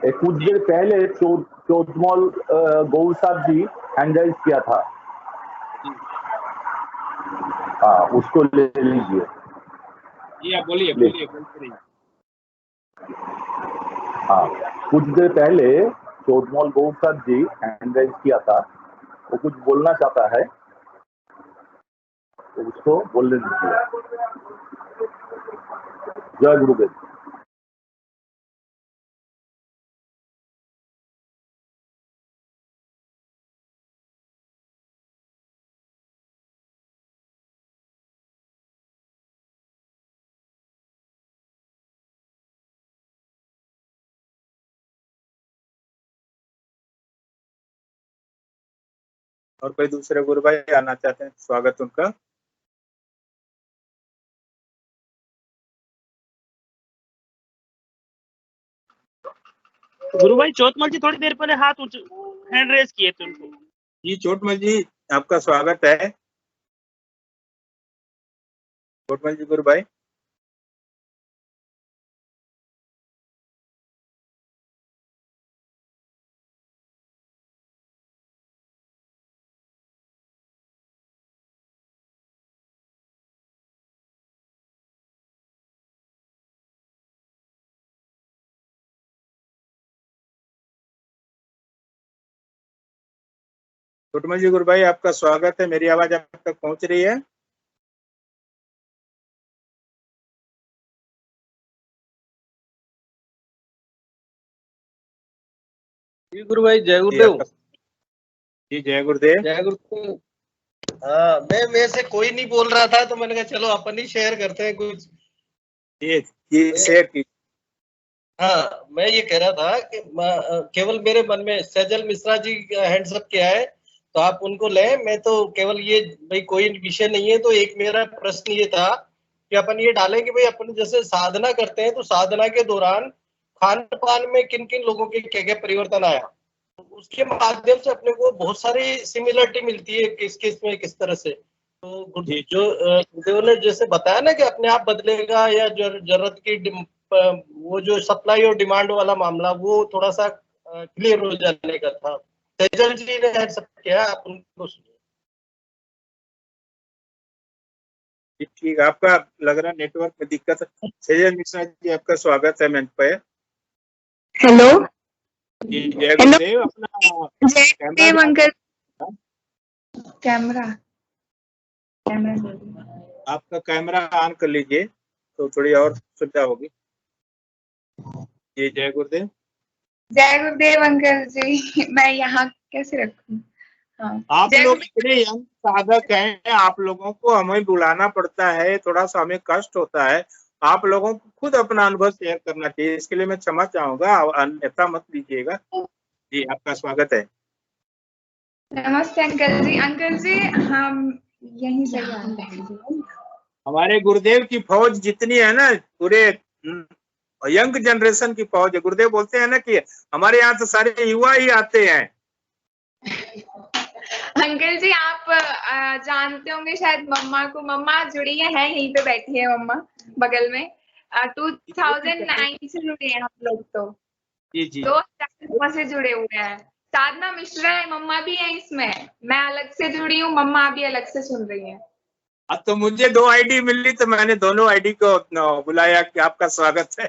कुछ देर पहले चोटमल गौर साहब जी हैंडराइज किया था, हाँ उसको ले लीजिए। जी आप बोलिए बोलिए बोलते रहिए। हाँ कुछ देर पहले चोटमल गौर साहब जी हैंडराइज किया था, वो कुछ बोलना चाहता है तो उसको बोलने दीजिए। जय गुरुदेव। और कोई दूसरे गुरु भाई आना चाहते हैं, स्वागत उनका। गुरु भाई चौथमल जी थोड़ी देर पहले हाथ हैंड रेज किए थे उनको। जी चोटमल जी आपका स्वागत है। चोटमल जी गुरु भाई। चोटमल जी गुरु भाई आपका स्वागत है, मेरी आवाज आप तक पहुंच रही है? जी गुरु भाई जय गुरुदेव। जी जय गुरुदेव। जय गुरुदेव। हाँ मैं से कोई नहीं बोल रहा था तो मैंने कहा चलो अपन ही शेयर करते हैं कुछ। ये शेयर की। हाँ मैं ये कह रहा था कि केवल मेरे मन में सैजल मिश्रा जी हैंड्स अप किया है तो आप उनको लें। मैं तो केवल ये भाई कोई विषय नहीं है, तो एक मेरा प्रश्न ये था कि अपन ये डालें कि भाई अपन जैसे साधना करते हैं तो साधना के दौरान खान पान में किन किन लोगों के क्या क्या परिवर्तन आया, उसके माध्यम से अपने को बहुत सारी सिमिलरिटी मिलती है किस किस में किस तरह से। तो जो गुरुदेव ने जैसे बताया ना कि अपने आप बदलेगा या जरूरत की वो जो सप्लाई और डिमांड वाला मामला वो थोड़ा सा क्लियर हो जाने का था। तेजल जी ने सब किया, आप उनको सुनिए। ठीक, आपका लग रहा नेटवर्क में दिक्कत है। सैजल मिश्रा जी आपका स्वागत है मंच पे। हेलो जी जय गुरुदेव। अपना जय गुरुदेव अंकल। कैमरा आपका कैमरा ऑन कर लीजिए तो थोड़ी और सुविधा होगी। जी जय गुरुदेव। जय गुरुदेव अंकल जी। मैं यहाँ कैसे रखूं? हाँ आप लोग इतने यंग साधक हैं, आप लोगों को हमें बुलाना पड़ता है, थोड़ा सा हमें कष्ट होता है। आप लोगों को खुद अपना अनुभव शेयर करना चाहिए, इसके लिए मैं क्षमा चाहूंगा, अन्यथा मत लीजिएगा। जी आपका स्वागत है। नमस्ते अंकल जी। अंकल जी हम यहीं से आते हैं। हमारे गुरुदेव की फौज जितनी है ना, पूरे यंग जनरेशन की फौज है। गुरुदेव बोलते हैं ना कि हमारे यहाँ तो सारे युवा ही आते हैं। अंकल जी आप जानते होंगे शायद मम्मा को, मम्मा जुड़ी है यहीं पे बैठी है मम्मा बगल में। 2009 से जुड़े हैं हम लोग तो। जी 2009 से जुड़े हुए हैं। साधना मिश्रा है, मम्मा भी है इसमें, मैं अलग से जुड़ी हूँ, मम्मा भी अलग से सुन रही है। अब तो मुझे 2 आईडी मिली तो मैंने दोनों आईडी को बुलाया कि आपका स्वागत है।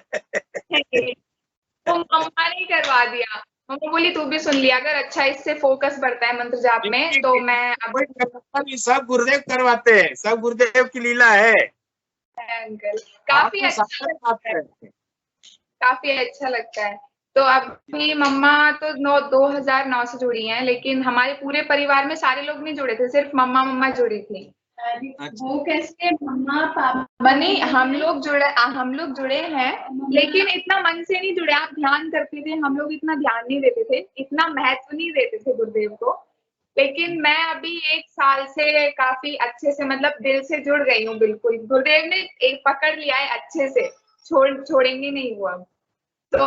तो मम्मा ने करवा दिया, मम्मा बोली तू भी सुन लिया अगर, अच्छा इससे फोकस बढ़ता है मंत्र जाप में। तो मैं अब सब गुरुदेव करवाते हैं, सब गुरुदेव की लीला है। अंकल काफी अच्छा लगता है, काफी अच्छा लगता है। तो अभी मम्मा तो 2009 से जुड़ी हैं, लेकिन हमारे पूरे परिवार में सारे लोग नहीं जुड़े थे, सिर्फ मम्मा जुड़ी थी। वो कैसे मम्मा पापा नहीं, हम लोग जुड़े हैं लेकिन इतना मन से नहीं जुड़े। आप ध्यान करते थे, हम लोग इतना ध्यान नहीं देते थे, इतना महत्व नहीं देते थे गुरुदेव को। लेकिन मैं अभी 1 साल से काफी अच्छे से मतलब दिल से जुड़ गई हूँ बिल्कुल। गुरुदेव ने एक पकड़ लिया है अच्छे से, छोड़ेंगे नहीं वो अब। तो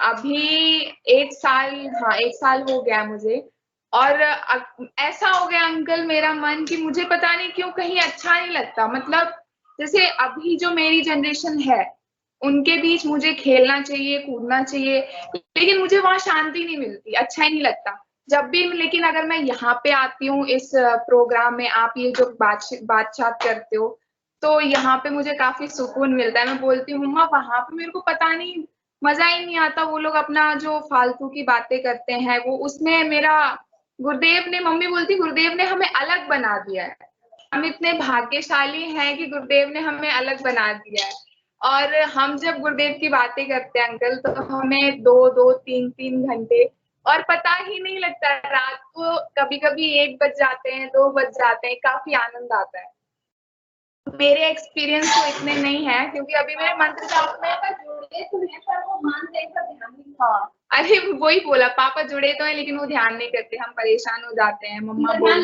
अभी 1 साल, हाँ 1 साल हो गया मुझे। और ऐसा हो गया अंकल मेरा मन कि मुझे पता नहीं क्यों कहीं अच्छा नहीं लगता। मतलब जैसे अभी जो मेरी जनरेशन है उनके बीच मुझे खेलना चाहिए, कूदना चाहिए, लेकिन मुझे वहां शांति नहीं मिलती, अच्छा ही नहीं लगता जब भी। लेकिन अगर मैं यहाँ पे आती हूँ इस प्रोग्राम में, आप ये जो बातचीत करते हो, तो यहाँ पे मुझे काफी सुकून मिलता है। मैं बोलती हूँ मम्मा वहां पे मेरे को पता नहीं मजा ही नहीं आता, वो लोग अपना जो फालतू की बातें करते हैं वो, उसमें मेरा गुरुदेव ने, मम्मी बोलती गुरुदेव ने हमें अलग बना दिया है। हम इतने भाग्यशाली हैं कि गुरुदेव ने हमें अलग बना दिया है। और हम जब गुरुदेव की बातें करते हैं अंकल, तो हमें 2-2, 3-3 घंटे और पता ही नहीं लगता। रात को कभी कभी 1 बज जाते हैं, 2 बज जाते हैं, काफी आनंद आता है। मेरे एक्सपीरियंस तो इतने नहीं है क्योंकि अभी मेरे मंत्र जाप में जुड़े तो हैं पर वो मानते हैं, ध्यान नहीं। हाँ अरे वही बोला, पापा जुड़े तो हैं लेकिन वो ध्यान नहीं करते, हम परेशान हो जाते हैं, मम्मा बोलती हैं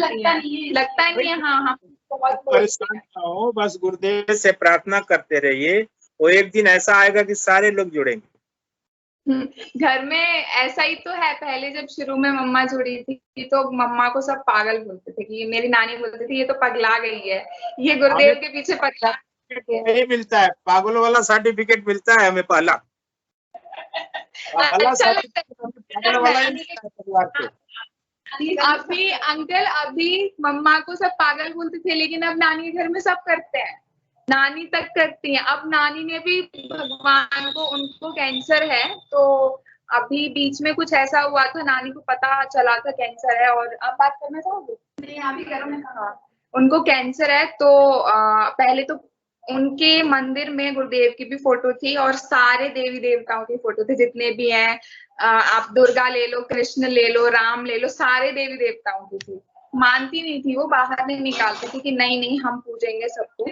लगता नहीं है। हाँ हाँ बहुत परेशान ना हो, बस गुरुदेव से प्रार्थना करते रहिए, वो एक दिन ऐसा आएगा कि सारे लोग जुड़ेंगे। घर में ऐसा ही तो है। पहले जब शुरू में मम्मा जुड़ी थी तो मम्मा को सब पागल बोलते थे कि मेरी नानी बोलती थी ये तो पगला गई है, ये गुरुदेव के पीछे पगला नहीं मिलता है, पागल वाला सर्टिफिकेट मिलता है हमें पहला। अच्छा लगता है। अभी अंकल, अभी मम्मा को सब पागल बोलते थे लेकिन अब नानी के घर में सब करते हैं, नानी तक करती है। अब नानी ने भी भगवान को, उनको कैंसर है, तो अभी बीच में कुछ ऐसा हुआ था, नानी को पता चला था कैंसर है। और आप बात करना चाहोगे? नहीं अभी करो मैं। हाँ उनको कैंसर है, तो पहले तो उनके मंदिर में गुरुदेव की भी फोटो थी और सारे देवी देवताओं की फोटो थे जितने भी हैं। आप दुर्गा ले लो, कृष्ण ले लो, राम ले लो, सारे देवी देवताओं की थी। मानती नहीं थी वो, बाहर नहीं निकालती थी कि नहीं नहीं हम पूजेंगे सबको।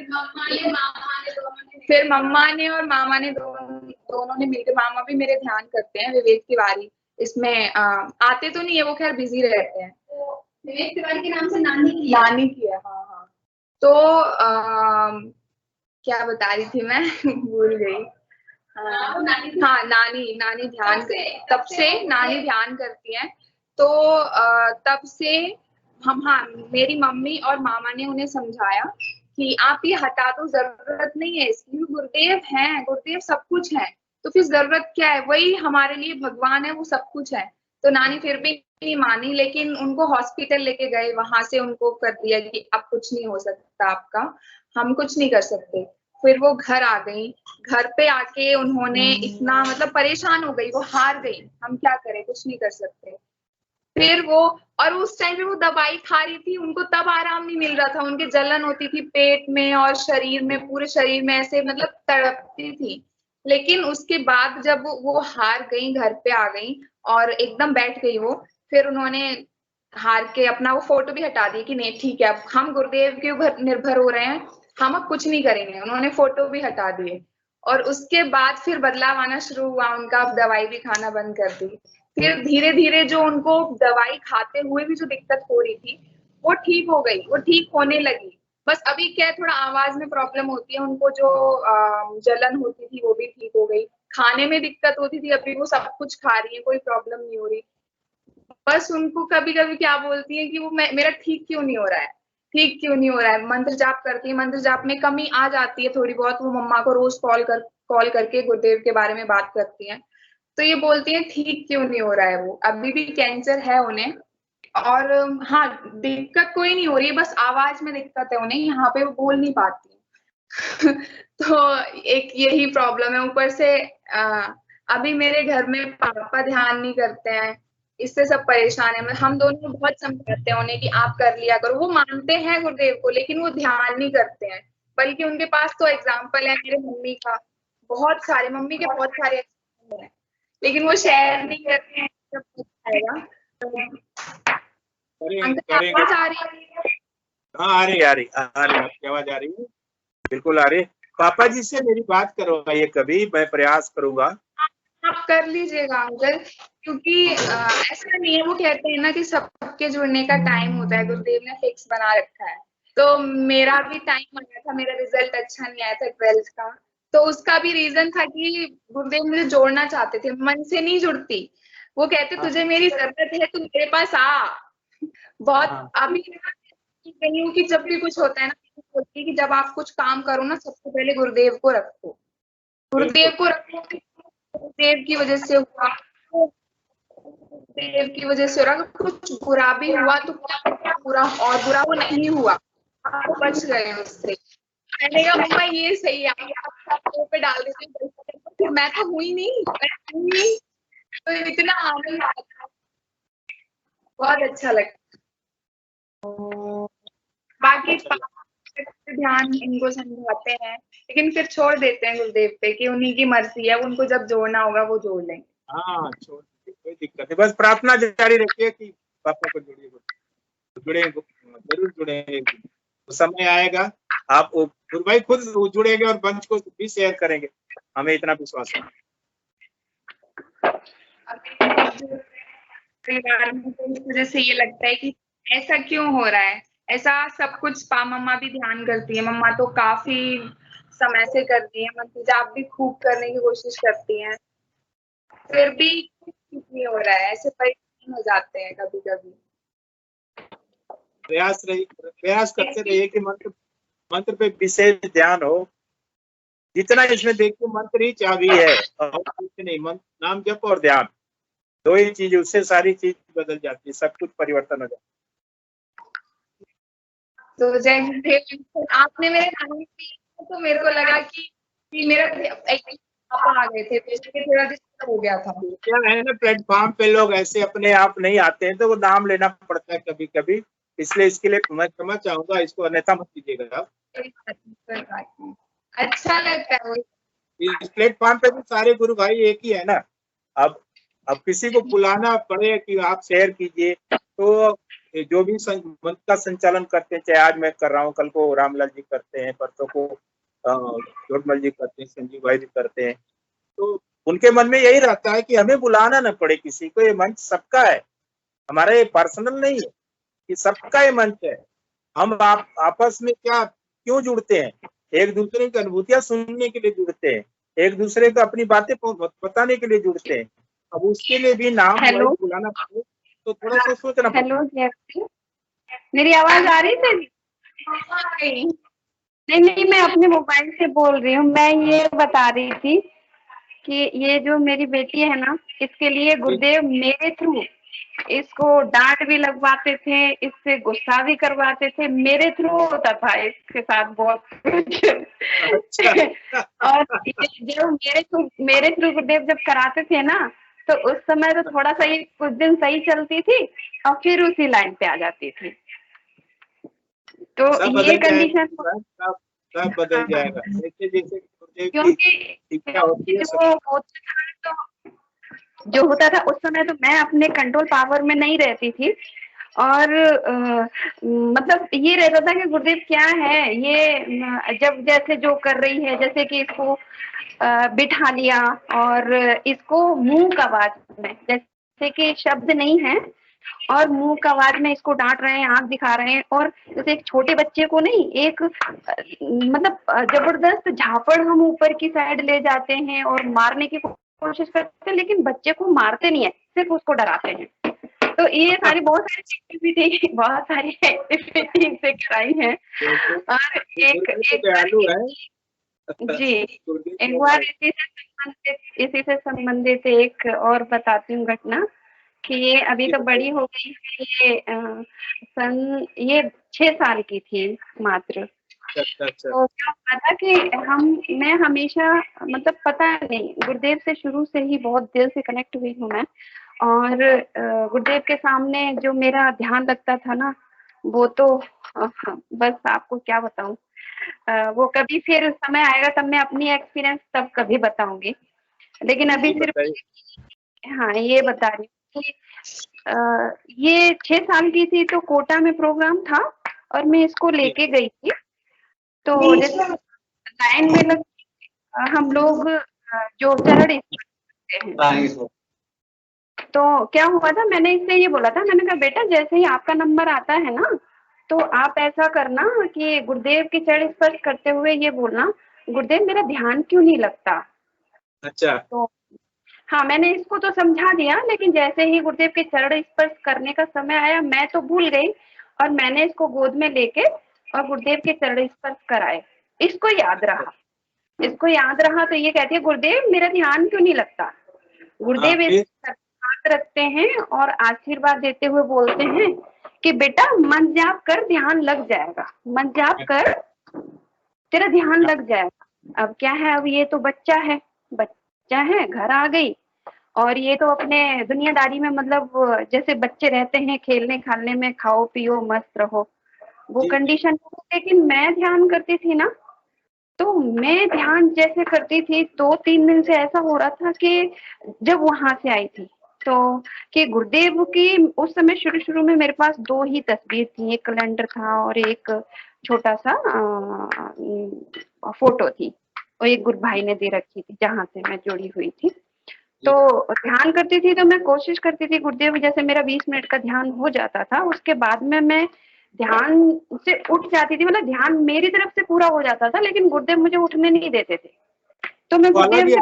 फिर मम्मा ने और मामा ने दोनों ने मिलकर, मामा भी मेरे ध्यान करते हैं, विवेक तिवारी, इसमें आते तो नहीं है वो, खैर बिजी रहते हैं। विवेक तिवारी के नाम से नानी की है। हाँ हाँ तो क्या बता रही थी मैं भूल गई। हाँ नानी ध्यान, तब से नानी ध्यान करती है। तो तब से हम, हाँ मेरी मम्मी और मामा ने उन्हें समझाया कि आप ये हटा दो, जरूरत नहीं है इसकी, गुरुदेव हैं, गुरुदेव सब कुछ है, तो फिर जरूरत क्या है, वही हमारे लिए भगवान है, वो सब कुछ है। तो नानी फिर भी नहीं मानी, लेकिन उनको हॉस्पिटल लेके गए, वहां से उनको कर दिया कि अब कुछ नहीं हो सकता आपका, हम कुछ नहीं कर सकते। फिर वो घर आ गई, घर पे आके उन्होंने इतना मतलब परेशान हो गई, वो हार गई, हम क्या करें, कुछ नहीं कर सकते। फिर वो, और उस टाइम पे वो दवाई खा रही थी, उनको तब आराम नहीं मिल रहा था, उनके जलन होती थी पेट में और शरीर में, पूरे शरीर में ऐसे मतलब तड़पती थी। लेकिन उसके बाद जब वो हार गई, घर पे आ गई और एकदम बैठ गई वो, फिर उन्होंने हार के अपना वो फोटो भी हटा दी कि नहीं ठीक है अब हम गुरुदेव के ऊपर निर्भर हो रहे हैं, हम अब कुछ नहीं करेंगे। उन्होंने फोटो भी हटा दिए और उसके बाद फिर बदलाव आना शुरू हुआ उनका, अब दवाई भी खाना बंद कर दी। फिर धीरे धीरे जो उनको दवाई खाते हुए भी जो दिक्कत हो रही थी वो ठीक हो गई, वो ठीक होने लगी। बस अभी क्या है, थोड़ा आवाज में प्रॉब्लम होती है उनको, जो जलन होती थी वो भी ठीक हो गई, खाने में दिक्कत होती थी अभी वो सब कुछ खा रही है, कोई प्रॉब्लम नहीं हो रही। बस उनको कभी कभी क्या बोलती है कि वो मेरा ठीक क्यों नहीं हो रहा है, ठीक क्यों नहीं हो रहा है। मंत्र जाप करती है, मंत्र जाप में कमी आ जाती है थोड़ी बहुत, वो मम्मा को रोज कॉल करके गुरुदेव के बारे में बात करती हैं, तो ये बोलती है ठीक क्यों नहीं हो रहा है। वो अभी भी कैंसर है उन्हें, और हाँ दिक्कत कोई नहीं हो रही है, बस आवाज में दिक्कत है उन्हें, यहाँ पे वो बोल नहीं पाती तो एक यही प्रॉब्लम है। ऊपर से अभी मेरे घर में पापा ध्यान नहीं करते हैं, इससे सब परेशान है। हम दोनों बहुत समझाते हैं उन्हें कि आप कर लिया करो, वो मानते हैं गुरुदेव को लेकिन वो ध्यान नहीं करते हैं। बल्कि उनके पास तो एग्जाम्पल है मेरे मम्मी का, बहुत सारे, मम्मी के बहुत सारे एग्जाम्पल हैं, लेकिन वो शेयर नहीं करते हैं। जब कुछ आएगा आवाज आ रही है? हाँ आ रही आपकी आवाज आ रही है, बिल्कुल आ रही। पापा जी से मेरी बात करवाइए कभी, मैं प्रयास करूंगा। आप कर लीजिएगा अंकल, क्योंकि ऐसा नहीं है, वो कहते हैं ना कि सबके जुड़ने का टाइम होता है, गुरुदेव ने फिक्स बना रखा है। तो मेरा भी टाइम आया था, मेरा रिजल्ट अच्छा नहीं आया था 12th का, तो उसका भी रीजन था कि गुरुदेव मुझे जोड़ना चाहते थे, मन से नहीं जुड़ती। वो कहते तुझे मेरी जरूरत है, तू मेरे पास आ। बहुत अभी कही हूँ कि जब भी कुछ होता है ना, बोलती है कि जब आप कुछ काम करो ना, सबसे पहले गुरुदेव को रखो, गुरुदेव को रखो। गुरुदेव की वजह से हुआ, गुरुदेव की वजह से हो रहा। कुछ बुरा भी हुआ तो क्या बुरा, और बुरा वो नहीं हुआ, आप बच गए उससे। मैंने कहा मम्मा ये सही है, आप पे डाल देते, मैं तो हुई नहीं, तो इतना आनंद आता, बहुत अच्छा लगता। बाकी ध्यान इनको समझाते हैं, लेकिन फिर छोड़ देते हैं गुरुदेव पे कि उन्हीं की मर्जी है, उनको जब जोड़ना होगा वो जोड़ लेंगे। हाँ, छोड़, कोई दिक्कत नहीं, बस प्रार्थना जारी रखिए कि पापा को जुड़िए, जरूर जुड़ेंगे। तो समय आएगा, आप गुरु भाई खुद जुड़ेंगे और मंच को भी शेयर करेंगे, हमें इतना विश्वास है। परिवार में तो इस वजह से ये लगता है कि ऐसा क्यों हो रहा है, ऐसा सब कुछ मम्मा भी ध्यान करती है, मम्मा तो काफी समय से करती है, मतलब जाप भी खूब करने की कोशिश करती हैं, फिर भी ये हो रहा है, ऐसे परेशान हो जाते हैं कभी कभी। प्रयास करते रहिए कि मंत्र पे विशेष ध्यान हो, जितना इसमें देखिए मंत्र ही चाबी है और कुछ नहीं। मंत्र, नाम जप और ध्यान, दो ही चीज, उससे सारी चीज बदल जाती है, सब कुछ परिवर्तन हो जाता है। तो जय गुरुदेव, आपने मेरे नाम लिया तो मेरे को लगा कि मेरा पापा आ गए थे, तो थोड़ा डिस्टर्ब हो गया था। क्या है ना, प्लेटफॉर्म पे लोग ऐसे अपने आप नहीं आते हैं, तो वो नाम लेना पड़ता है कभी कभी, इसलिए इसके लिए मैं क्षमा चाहूंगा, इसको अन्यथा मत कीजिएगा। अच्छा लगता है, इस प्लेटफॉर्म पे भी सारे गुरु भाई एक ही है ना। अब किसी को बुलाना पड़े कि आप शेयर कीजिए, तो जो भी मंच का संचालन करते हैं, चाहे आज मैं कर रहा हूँ, कल को रामलाल जी करते हैं, परसों को जोटमल जी करते हैं, संजीव भाई भी करते हैं, तो उनके मन में यही रहता है कि हमें बुलाना ना पड़े किसी को, ये मंच सबका है, हमारा ये पर्सनल नहीं है, ये सबका ये मंच है। हम आपस में क्या क्यों जुड़ते हैं, एक दूसरे की अनुभूतियां सुनने के लिए जुड़ते हैं, एक दूसरे को अपनी बातें बताने के लिए जुड़ते हैं। अब उसके लिए भी नाम बुलाना पड़े तो थोड़ा सा सोचना पड़ेगा। हेलो, मेरी आवाज आ रही थी? नहीं, मैं अपने मोबाइल से बोल रही हूँ। मैं ये बता रही थी कि ये जो मेरी बेटी है ना, इसके लिए गुरुदेव मेरे थ्रू इसको डांट भी लगवाते थे, इससे गुस्सा भी करवाते थे, मेरे थ्रू होता था इसके साथ बहुत कुछ। और जब मेरे थ्रू गुरुदेव जब कराते थे ना, तो उस समय तो थोड़ा सा ही कुछ दिन सही चलती थी और फिर उसी लाइन पे आ जाती थी। तो ये कंडीशन सब बदल जाएगा, जैसे क्योंकि जो होता था उस समय, तो मैं अपने कंट्रोल पावर में नहीं रहती थी, और मतलब ये रहता था कि गुरुदेव क्या है ये, जब जैसे जो कर रही है, जैसे कि इसको बिठा लिया और इसको मुंह का आवाज में, जैसे कि शब्द नहीं है और मुंह का आवाज में इसको डांट रहे हैं, आंख दिखा रहे हैं, और जैसे एक छोटे बच्चे को नहीं, एक मतलब जबरदस्त झापड़ हम ऊपर की साइड ले जाते हैं और मारने की कोशिश करते हैं, लेकिन बच्चे को मारते नहीं है, सिर्फ उसको डराते हैं। तो ये सारी बहुत सारी एक्टिविटी से कराई है। और एक बार इसी से संबंधित एक और बताती हूँ घटना कि ये अभी तो बड़ी हो गई है, ये 6 साल की थी मात्र। तो क्या हुआ था कि मैं हमेशा, मतलब पता नहीं, गुरुदेव से शुरू से ही बहुत दिल से कनेक्ट हुई हूँ मैं, और गुरुदेव के सामने जो मेरा ध्यान लगता था ना, वो तो बस आपको क्या बताऊं, वो कभी फिर समय आएगा तब मैं अपनी एक्सपीरियंस तब कभी बताऊंगी, लेकिन अभी सिर्फ हाँ ये बता रही हूँ कि ये 6 साल की थी, तो कोटा में प्रोग्राम था और मैं इसको लेके गई थी। तो जैसे लाइन में लग हम लोग जो चरण हैं, तो क्या हुआ था, मैंने इससे ये बोला था, मैंने कहा बेटा जैसे ही आपका नंबर आता है ना, तो आप ऐसा करना कि गुरुदेव की चरण स्पर्श करते हुए ये बोलना, गुरुदेव मेरा ध्यान क्यों नहीं लगता। अच्छा। तो हाँ, मैंने इसको तो समझा दिया, लेकिन जैसे ही गुरुदेव के चरण स्पर्श करने का समय आया, मैं तो भूल गई और मैंने इसको गोद में लेके और गुरुदेव के चरण स्पर्श कराए। इसको याद रहा तो ये कहती है, गुरुदेव मेरा ध्यान क्यों नहीं लगता। गुरुदेव इस हाथ रखते हैं और आशीर्वाद देते हुए बोलते हैं कि बेटा मन जाप कर, ध्यान लग जाएगा, मन जाप कर, तेरा ध्यान लग जाएगा। अब क्या है, अब ये तो बच्चा है, घर आ गई और ये तो अपने दुनियादारी में, मतलब जैसे बच्चे रहते हैं खेलने खालने में, खाओ पियो मस्त रहो, वो कंडीशन। लेकिन मैं ध्यान करती थी ना, तो मैं ध्यान जैसे करती थी 2-3 दिन से ऐसा हो रहा था कि जब वहां से आई थी तो कि गुरुदेव की उस समय शुरू में मेरे पास 2 ही तस्वीर थी, एक कैलेंडर था और एक छोटा सा फोटो थी, और एक गुरु भाई ने दे रखी थी जहां से मैं जुड़ी हुई थी। तो ध्यान करती थी तो मैं कोशिश करती थी गुरुदेव, जैसे मेरा 20 मिनट का ध्यान हो जाता था, उसके बाद में मैं ध्यान से उठ जाती थी, मतलब ध्यान मेरी तरफ से पूरा हो जाता था, लेकिन गुरुदेव मुझे उठने नहीं देते थे। तो मैं गुरुदेव से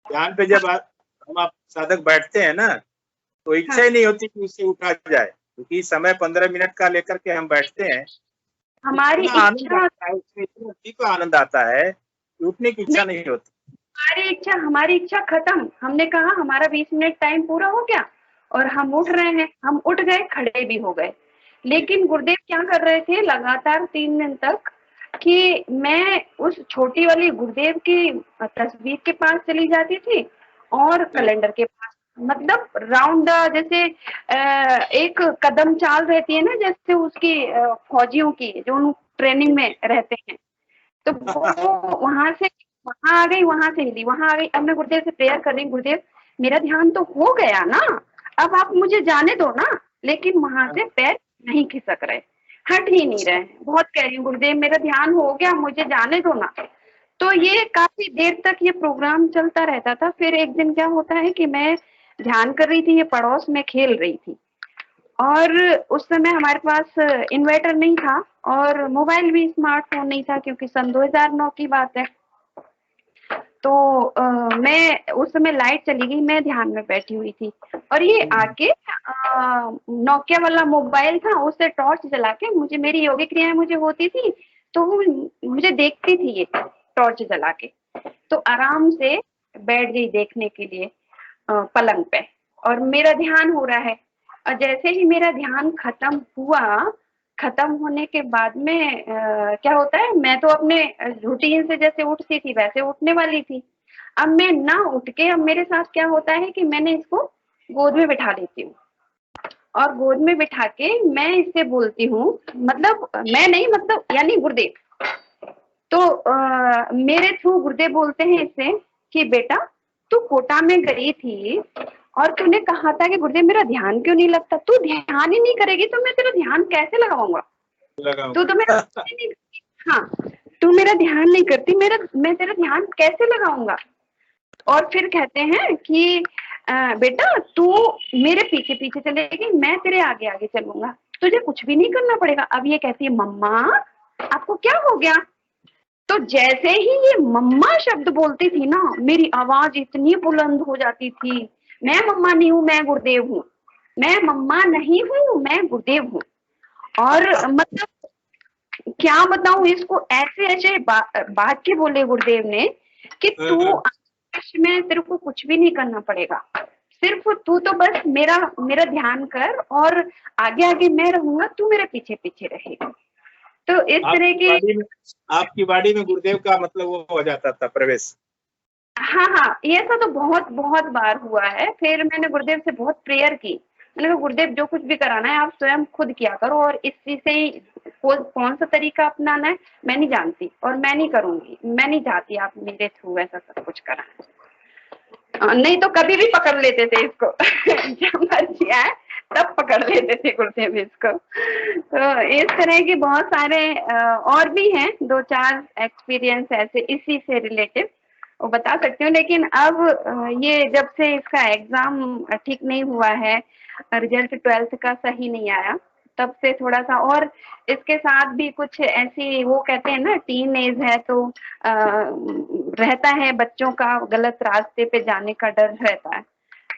ध्यान पे जब हम आप साधक बैठते हैं ना, तो इच्छा ही नहीं होती कि उससे उठा जाए, क्योंकि समय 15 मिनट का लेकर के हम बैठते हैं, हमारी इच्छा, आनंद आता है, उठने की इच्छा नहीं होती। हमारी इच्छा खत्म। हमने कहा हमारा 20 मिनट टाइम पूरा हो गया और हम उठ रहे हैं, हम उठ गए, खड़े भी हो गए। लेकिन गुरुदेव क्या कर रहे थे लगातार 3 दिन तक कि मैं उस छोटी वाली गुरुदेव की तस्वीर के पास चली जाती थी और कैलेंडर के पास, मतलब राउंड, जैसे एक कदम चाल रहती है ना, जैसे उसकी फौजियों की जो ट्रेनिंग में रहते हैं, तो वो वहां से वहां आ गई, वहां से हिली, वहां आ गई। अब मैं गुरुदेव से प्रेयर कर रही हूँ, गुरुदेव मेरा ध्यान तो हो गया ना, अब आप मुझे जाने दो ना, लेकिन वहां से पैर नहीं खिसक रहे, हट ही नहीं रहे। बहुत कह रही हूँ गुरुदेव मेरा ध्यान हो गया, मुझे जाने दो ना। तो ये काफी देर तक ये प्रोग्राम चलता रहता था। फिर एक दिन क्या होता है कि मैं ध्यान कर रही थी, ये पड़ोस में खेल रही थी और उस समय हमारे पास इन्वर्टर नहीं था और मोबाइल भी स्मार्टफोन नहीं था, क्योंकि सन 2009 की बात है। तो मैं उस समय लाइट चली गई, मैं ध्यान में बैठी हुई थी और ये आके नोकिया वाला मोबाइल था, उससे टॉर्च जला के मुझे, मेरी योगिक क्रियाएं मुझे होती थी तो मुझे देखती थी ये टॉर्च जला के, तो आराम से बैठ गई देखने के लिए पलंग पे, और मेरा ध्यान हो रहा है। और जैसे ही मेरा ध्यान खत्म हुआ, खत्म होने के बाद में क्या होता है, मैं तो अपने रूटीन से जैसे उठती थी वैसे उठने वाली थी। अब मैं ना उठ के, अब मेरे साथ क्या होता है कि मैंने इसको गोद में बिठा लेती हूँ और गोद में बिठा के मैं इससे बोलती हूँ, मतलब मैं नहीं, मतलब यानी गुरुदेव, तो मेरे थ्रू गुरुदेव बोलते हैं इससे कि बेटा तू कोटा में गई थी और तूने कहा था कि गुरुदेव मेरा ध्यान क्यों नहीं लगता, तू ध्यान ही नहीं करेगी तो मैं तेरा ध्यान कैसे लगाऊंगा, तू तो मेरा हाँ, तू मेरा ध्यान नहीं करती, मैं तेरा ध्यान कैसे लगाऊंगा। और फिर कहते हैं कि बेटा तू मेरे पीछे पीछे चलेगी, मैं तेरे आगे आगे चलूंगा, तुझे कुछ भी नहीं करना पड़ेगा। अब ये कहती है मम्मा आपको क्या हो गया। तो जैसे ही ये मम्मा शब्द बोलती थी ना, मेरी आवाज इतनी बुलंद हो जाती थी, मैं मम्मा नहीं हूँ, मैं गुरुदेव हूँ, मैं मम्मा नहीं हूँ, मैं गुरुदेव हूँ। और मतलब क्या बताऊं इसको, ऐसे ऐसे वाक्य बोले गुरुदेव ने कि तू में तेरे को कुछ भी नहीं करना पड़ेगा, सिर्फ तू तो बस मेरा ध्यान कर और आगे आगे मैं रहूंगा, तू मेरे पीछे पीछे रहेगा। तो इस तरह की आपकी बाड़ी में गुरुदेव का मतलब वो हो जाता था प्रवेश। हाँ, ये सब तो बहुत बहुत बार हुआ है। फिर मैंने गुरुदेव से बहुत प्रेयर की, मैंने कहा गुरुदेव जो कुछ भी कराना है आप स्वयं खुद किया करो, और इसी से ही कौन सा तरीका अपनाना है मैं नहीं जानती और मैं नहीं करूंगी, मैं नहीं चाहती आप मेरे थ्रू ऐसा सब कुछ कराना। नहीं तो कभी भी पकड़ लेते थे इसको जब मर्जी आए तब पकड़ लेते थे गुरुदेव इसको। तो इस तरह के बहुत सारे और भी हैं, 2-4 एक्सपीरियंस ऐसे इसी से रिलेटेड वो बता सकती हूँ। लेकिन अब ये जब से इसका एग्जाम ठीक नहीं हुआ है, रिजल्ट 12th का सही नहीं आया, तब से थोड़ा सा, और इसके साथ भी कुछ ऐसी, वो कहते हैं ना टीन एज है, तो रहता है बच्चों का गलत रास्ते पे जाने का डर रहता है।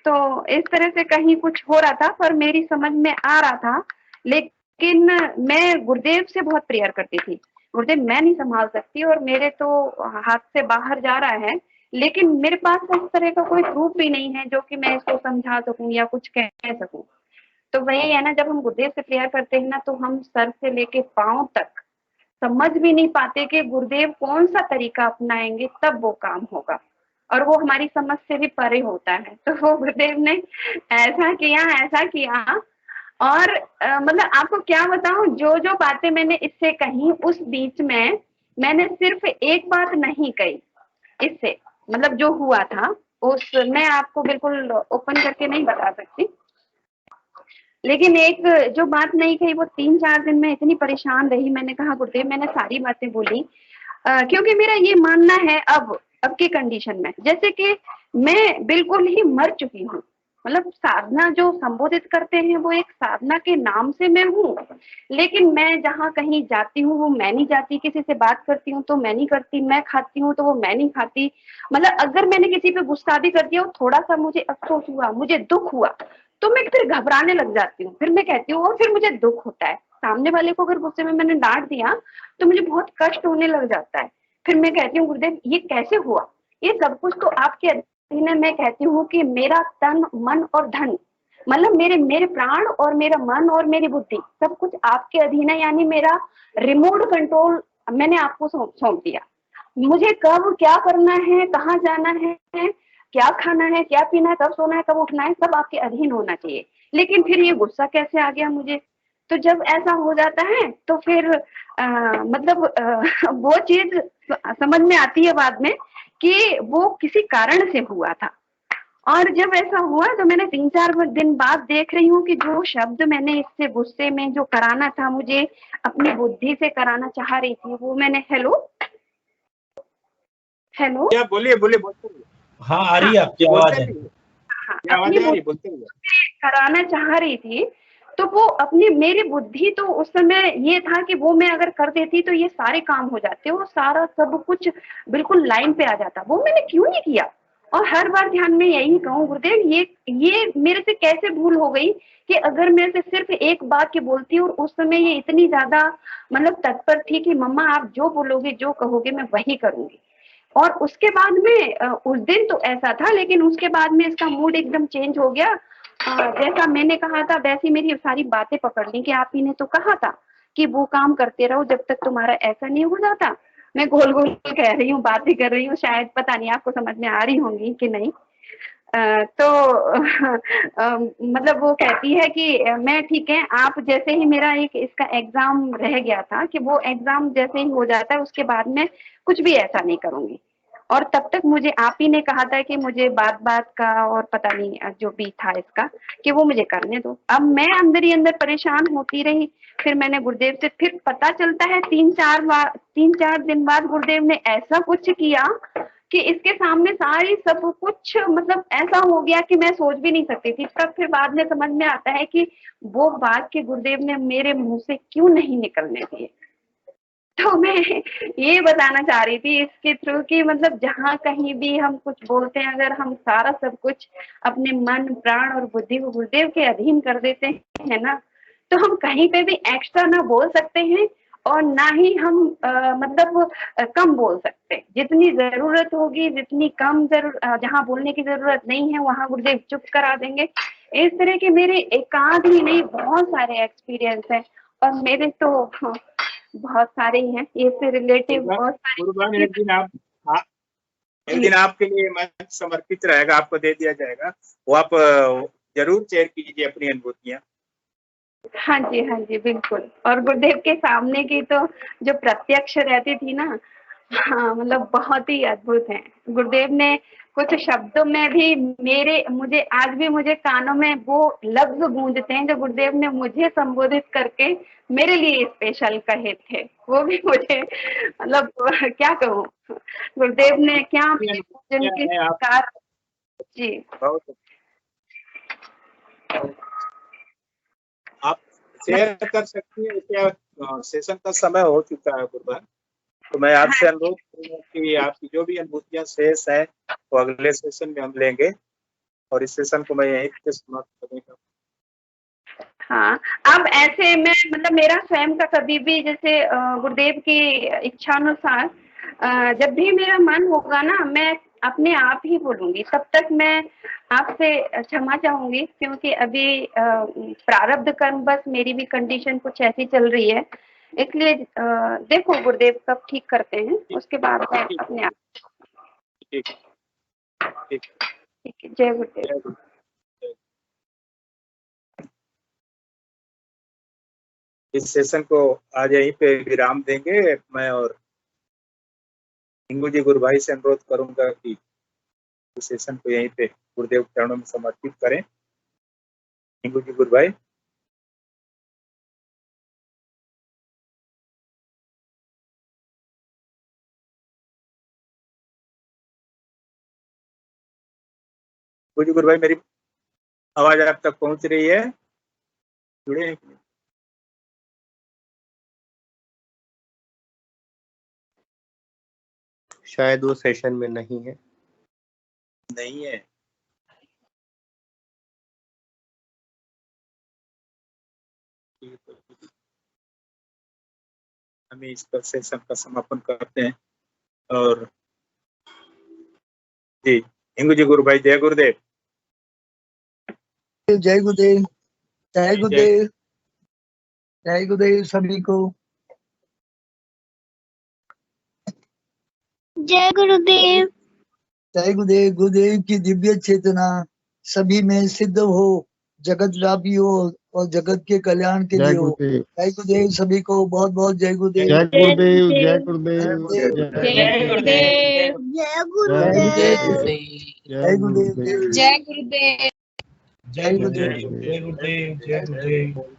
तो इस तरह से कहीं कुछ हो रहा था, पर मेरी समझ में आ रहा था। लेकिन मैं गुरुदेव से बहुत प्रेयर करती थी, गुरुदेव मैं नहीं संभाल सकती और मेरे तो हाथ से बाहर जा रहा है, लेकिन मेरे पास इस तरह का कोई प्रूफ भी नहीं है जो कि मैं इसको समझा सकूं या कुछ कह सकूं। तो वही है ना, जब हम गुरुदेव से प्रेयर करते हैं ना, तो हम सर से लेके पांव तक समझ भी नहीं पाते कि गुरुदेव कौन सा तरीका अपनाएंगे तब वो काम होगा, और वो हमारी समझ से भी परे होता है। तो वो गुरुदेव ने ऐसा किया, और मतलब आपको क्या बताऊं, जो जो बातें मैंने इससे कही, उस बीच में मैंने सिर्फ एक बात नहीं कही इससे, मतलब जो हुआ था उस, मैं आपको बिल्कुल ओपन करके नहीं बता सकती, लेकिन एक जो बात नहीं कही, वो 3-4 दिन में इतनी परेशान रही। मैंने कहा गुरुदेव, मैंने सारी बातें बोली, क्योंकि मेरा ये मानना है अब की कंडीशन में, जैसे कि मैं बिल्कुल ही मर चुकी हूँ। मतलब साधना जो संबोधित करते हैं वो एक साधना के नाम से मैं हूँ, लेकिन मैं जहाँ कहीं जाती हूँ वो मैं नहीं जाती, किसी से बात करती हूँ तो मैं नहीं करती, मैं खाती हूँ तो वो मैं नहीं खाती। मतलब अगर मैंने किसी पे गुस्सा भी कर दिया, थोड़ा सा मुझे अफसोस हुआ, मुझे दुख हुआ, तो मैं फिर घबराने लग जाती हूँ, फिर मैं कहती हूँ, और फिर मुझे दुख होता है। सामने वाले को अगर गुस्से में मैंने डांट दिया तो मुझे बहुत कष्ट होने लग जाता है। फिर मैं कहती हूँ गुरुदेव ये कैसे हुआ, ये सब कुछ तो आपके अधीन है। मैं कहती हूँ कि मेरा तन मन और धन, मतलब मेरे प्राण और मेरा मन और मेरी बुद्धि, सब कुछ आपके अधीन है, यानी मेरा रिमोट कंट्रोल मैंने आपको सौंप दिया। मुझे कब क्या करना है, कहाँ जाना है, क्या खाना है, क्या पीना है, कब सोना है, कब उठना है, सब आपके अधीन होना चाहिए। लेकिन फिर ये गुस्सा कैसे आ गया मुझे? तो जब ऐसा हो जाता है तो फिर मतलब वो चीज समझ में आती है बाद में कि वो किसी कारण से हुआ था। और जब ऐसा हुआ तो मैंने 3-4 दिन बाद देख रही हूँ कि जो शब्द मैंने इससे गुस्से में जो कराना था, मुझे अपनी बुद्धि से कराना चाह रही थी, वो मैंने हेलो क्या बोलिए बोलते रहिए। हाँ आ रही है आपकी आवाज है। अपनी कराना चाह रही थी, तो वो अपनी मेरी बुद्धि तो उस समय ये था कि वो मैं अगर कर देती तो ये सारे काम हो जाते, वो सारा सब कुछ बिल्कुल लाइन पे आ जाता। वो मैंने क्यों नहीं किया? और हर बार ध्यान में यही कहूँ गुरुदेव, ये मेरे से कैसे भूल हो गई कि अगर मैं से सिर्फ एक वाक्य बोलती, और उस समय ये इतनी ज्यादा मतलब तत्पर थी कि मम्मा आप जो बोलोगे जो कहोगे मैं वही करूंगी। और उसके बाद में उस दिन तो ऐसा था, लेकिन उसके बाद में इसका मूड एकदम चेंज हो गया। जैसा मैंने कहा था वैसी मेरी सारी बातें पकड़ ली कि आप ही ने तो कहा था कि वो काम करते रहो जब तक तुम्हारा ऐसा नहीं हो जाता। मैं गोल गोल कह रही हूँ, बातें कर रही हूँ, शायद पता नहीं आपको समझ में आ रही होंगी कि नहीं। मतलब वो कहती है कि मैं ठीक है, आप जैसे ही मेरा एक इसका एग्जाम रह गया था कि वो एग्जाम जैसे ही हो जाता है उसके बाद में कुछ भी ऐसा नहीं करूंगी। और तब तक मुझे आप ही ने कहा था कि मुझे बात का और पता नहीं जो भी था इसका कि वो मुझे करने दो। अब मैं अंदर ही अंदर परेशान होती रही। फिर मैंने गुरुदेव से, फिर पता चलता है 3-4 दिन बाद गुरुदेव ने ऐसा कुछ किया कि इसके सामने सारी सब कुछ मतलब ऐसा हो गया कि मैं सोच भी नहीं सकती थी। तब फिर बाद में समझ में आता है कि वो बात के गुरुदेव ने मेरे मुंह से क्यों नहीं निकलने दिए। तो मैं ये बताना चाह रही थी इसके थ्रू कि मतलब जहाँ कहीं भी हम कुछ बोलते हैं, अगर हम सारा सब कुछ अपने मन प्राण और बुद्धि को गुरुदेव के अधीन कर देते हैं ना, तो हम कहीं पे भी एक्स्ट्रा ना बोल सकते हैं और ना ही हम मतलब कम बोल सकते। जितनी जरूरत होगी, जितनी कम जहाँ बोलने की जरूरत नहीं है वहाँ गुरुदेव चुप करा देंगे। इस तरह के मेरे एकाध ही नहीं बहुत सारे एक्सपीरियंस हैं, और मेरे तो बहुत सारे हैं इससे रिलेटिव बहुत सारे। एक दिन आपके लिए मंच समर्पित रहेगा, आपको दे दिया जाएगा, वो आप जरूर शेयर कीजिए अपनी अनुभूतियाँ। हाँ जी बिल्कुल। और गुरुदेव के सामने की तो जो प्रत्यक्ष रहती थी ना, हाँ, मतलब बहुत ही अद्भुत है। गुरुदेव ने कुछ शब्दों में भी मुझे आज भी मुझे कानों में वो लफ्ज गूंजते हैं जो गुरुदेव ने मुझे संबोधित करके मेरे लिए स्पेशल कहे थे। वो भी मुझे मतलब क्या कहूँ, गुरुदेव ने क्या जिनकी कार जी आप शेयर कर सकती हैं। क्या सेशन का समय हो चुका है गुरुवार, तो मैं आपसे अनुरोध करूंगा कि आपकी जो भी अनुभूतियां शेष है वो अगले सेशन में हम लेंगे, और इस सेशन को मैं यहीं पे समाप्त करूंगा। हाँ, अब ऐसे में मतलब मेरा स्वयं का कभी भी जैसे गुरुदेव की इच्छानुसार जब भी मेरा मन होगा ना, मैं अपने आप ही बोलूंगी। तब तक मैं आपसे क्षमा चाहूंगी, क्योंकि अभी प्रारब्ध कर्म बस मेरी भी कंडीशन कुछ ऐसी चल रही है, इसलिए देखो गुरुदेव कब ठीक करते हैं, उसके बाद मैं अपने आप। ठीक ठीक ठीक है, जय गुरुदेव। इस सेशन को आज यहीं पे विराम देंगे। मैं और हिंगू जी गुरु भाई से अनुरोध करूंगा कि इस सेशन को यहीं पे गुरुदेव चरणों में समर्पित करें। हिंगू जी गुरु भाई। गुरु भाई, मेरी आवाज आप तक पहुंच रही है? जुड़े हैं? शायद वो सेशन में नहीं है। नहीं है। हम इस पर सेशन का समापन करते हैं। और जी हिंगू जी गुरु भाई, जय गुरुदेव। जय गुरुदेव। जय गुरुदेव। जय गुरुदेव सभी को। जय गुरुदेव। जय गुरुदेव। गुरुदेव की दिव्य चेतना सभी में सिद्ध हो, जगत व्यापी हो और जगत के कल्याण के लिए हो। जय गुरुदेव सभी को। बहुत बहुत जय गुरुदेव। जय गुरुदेव। जय गुरुदेव। जय गुरुदेव। जय गुरुदेव। जय गुरुदेव। जय गुरुदेव। जय गुरुदेव। जय गुरुदेव। जय गुरुदेव।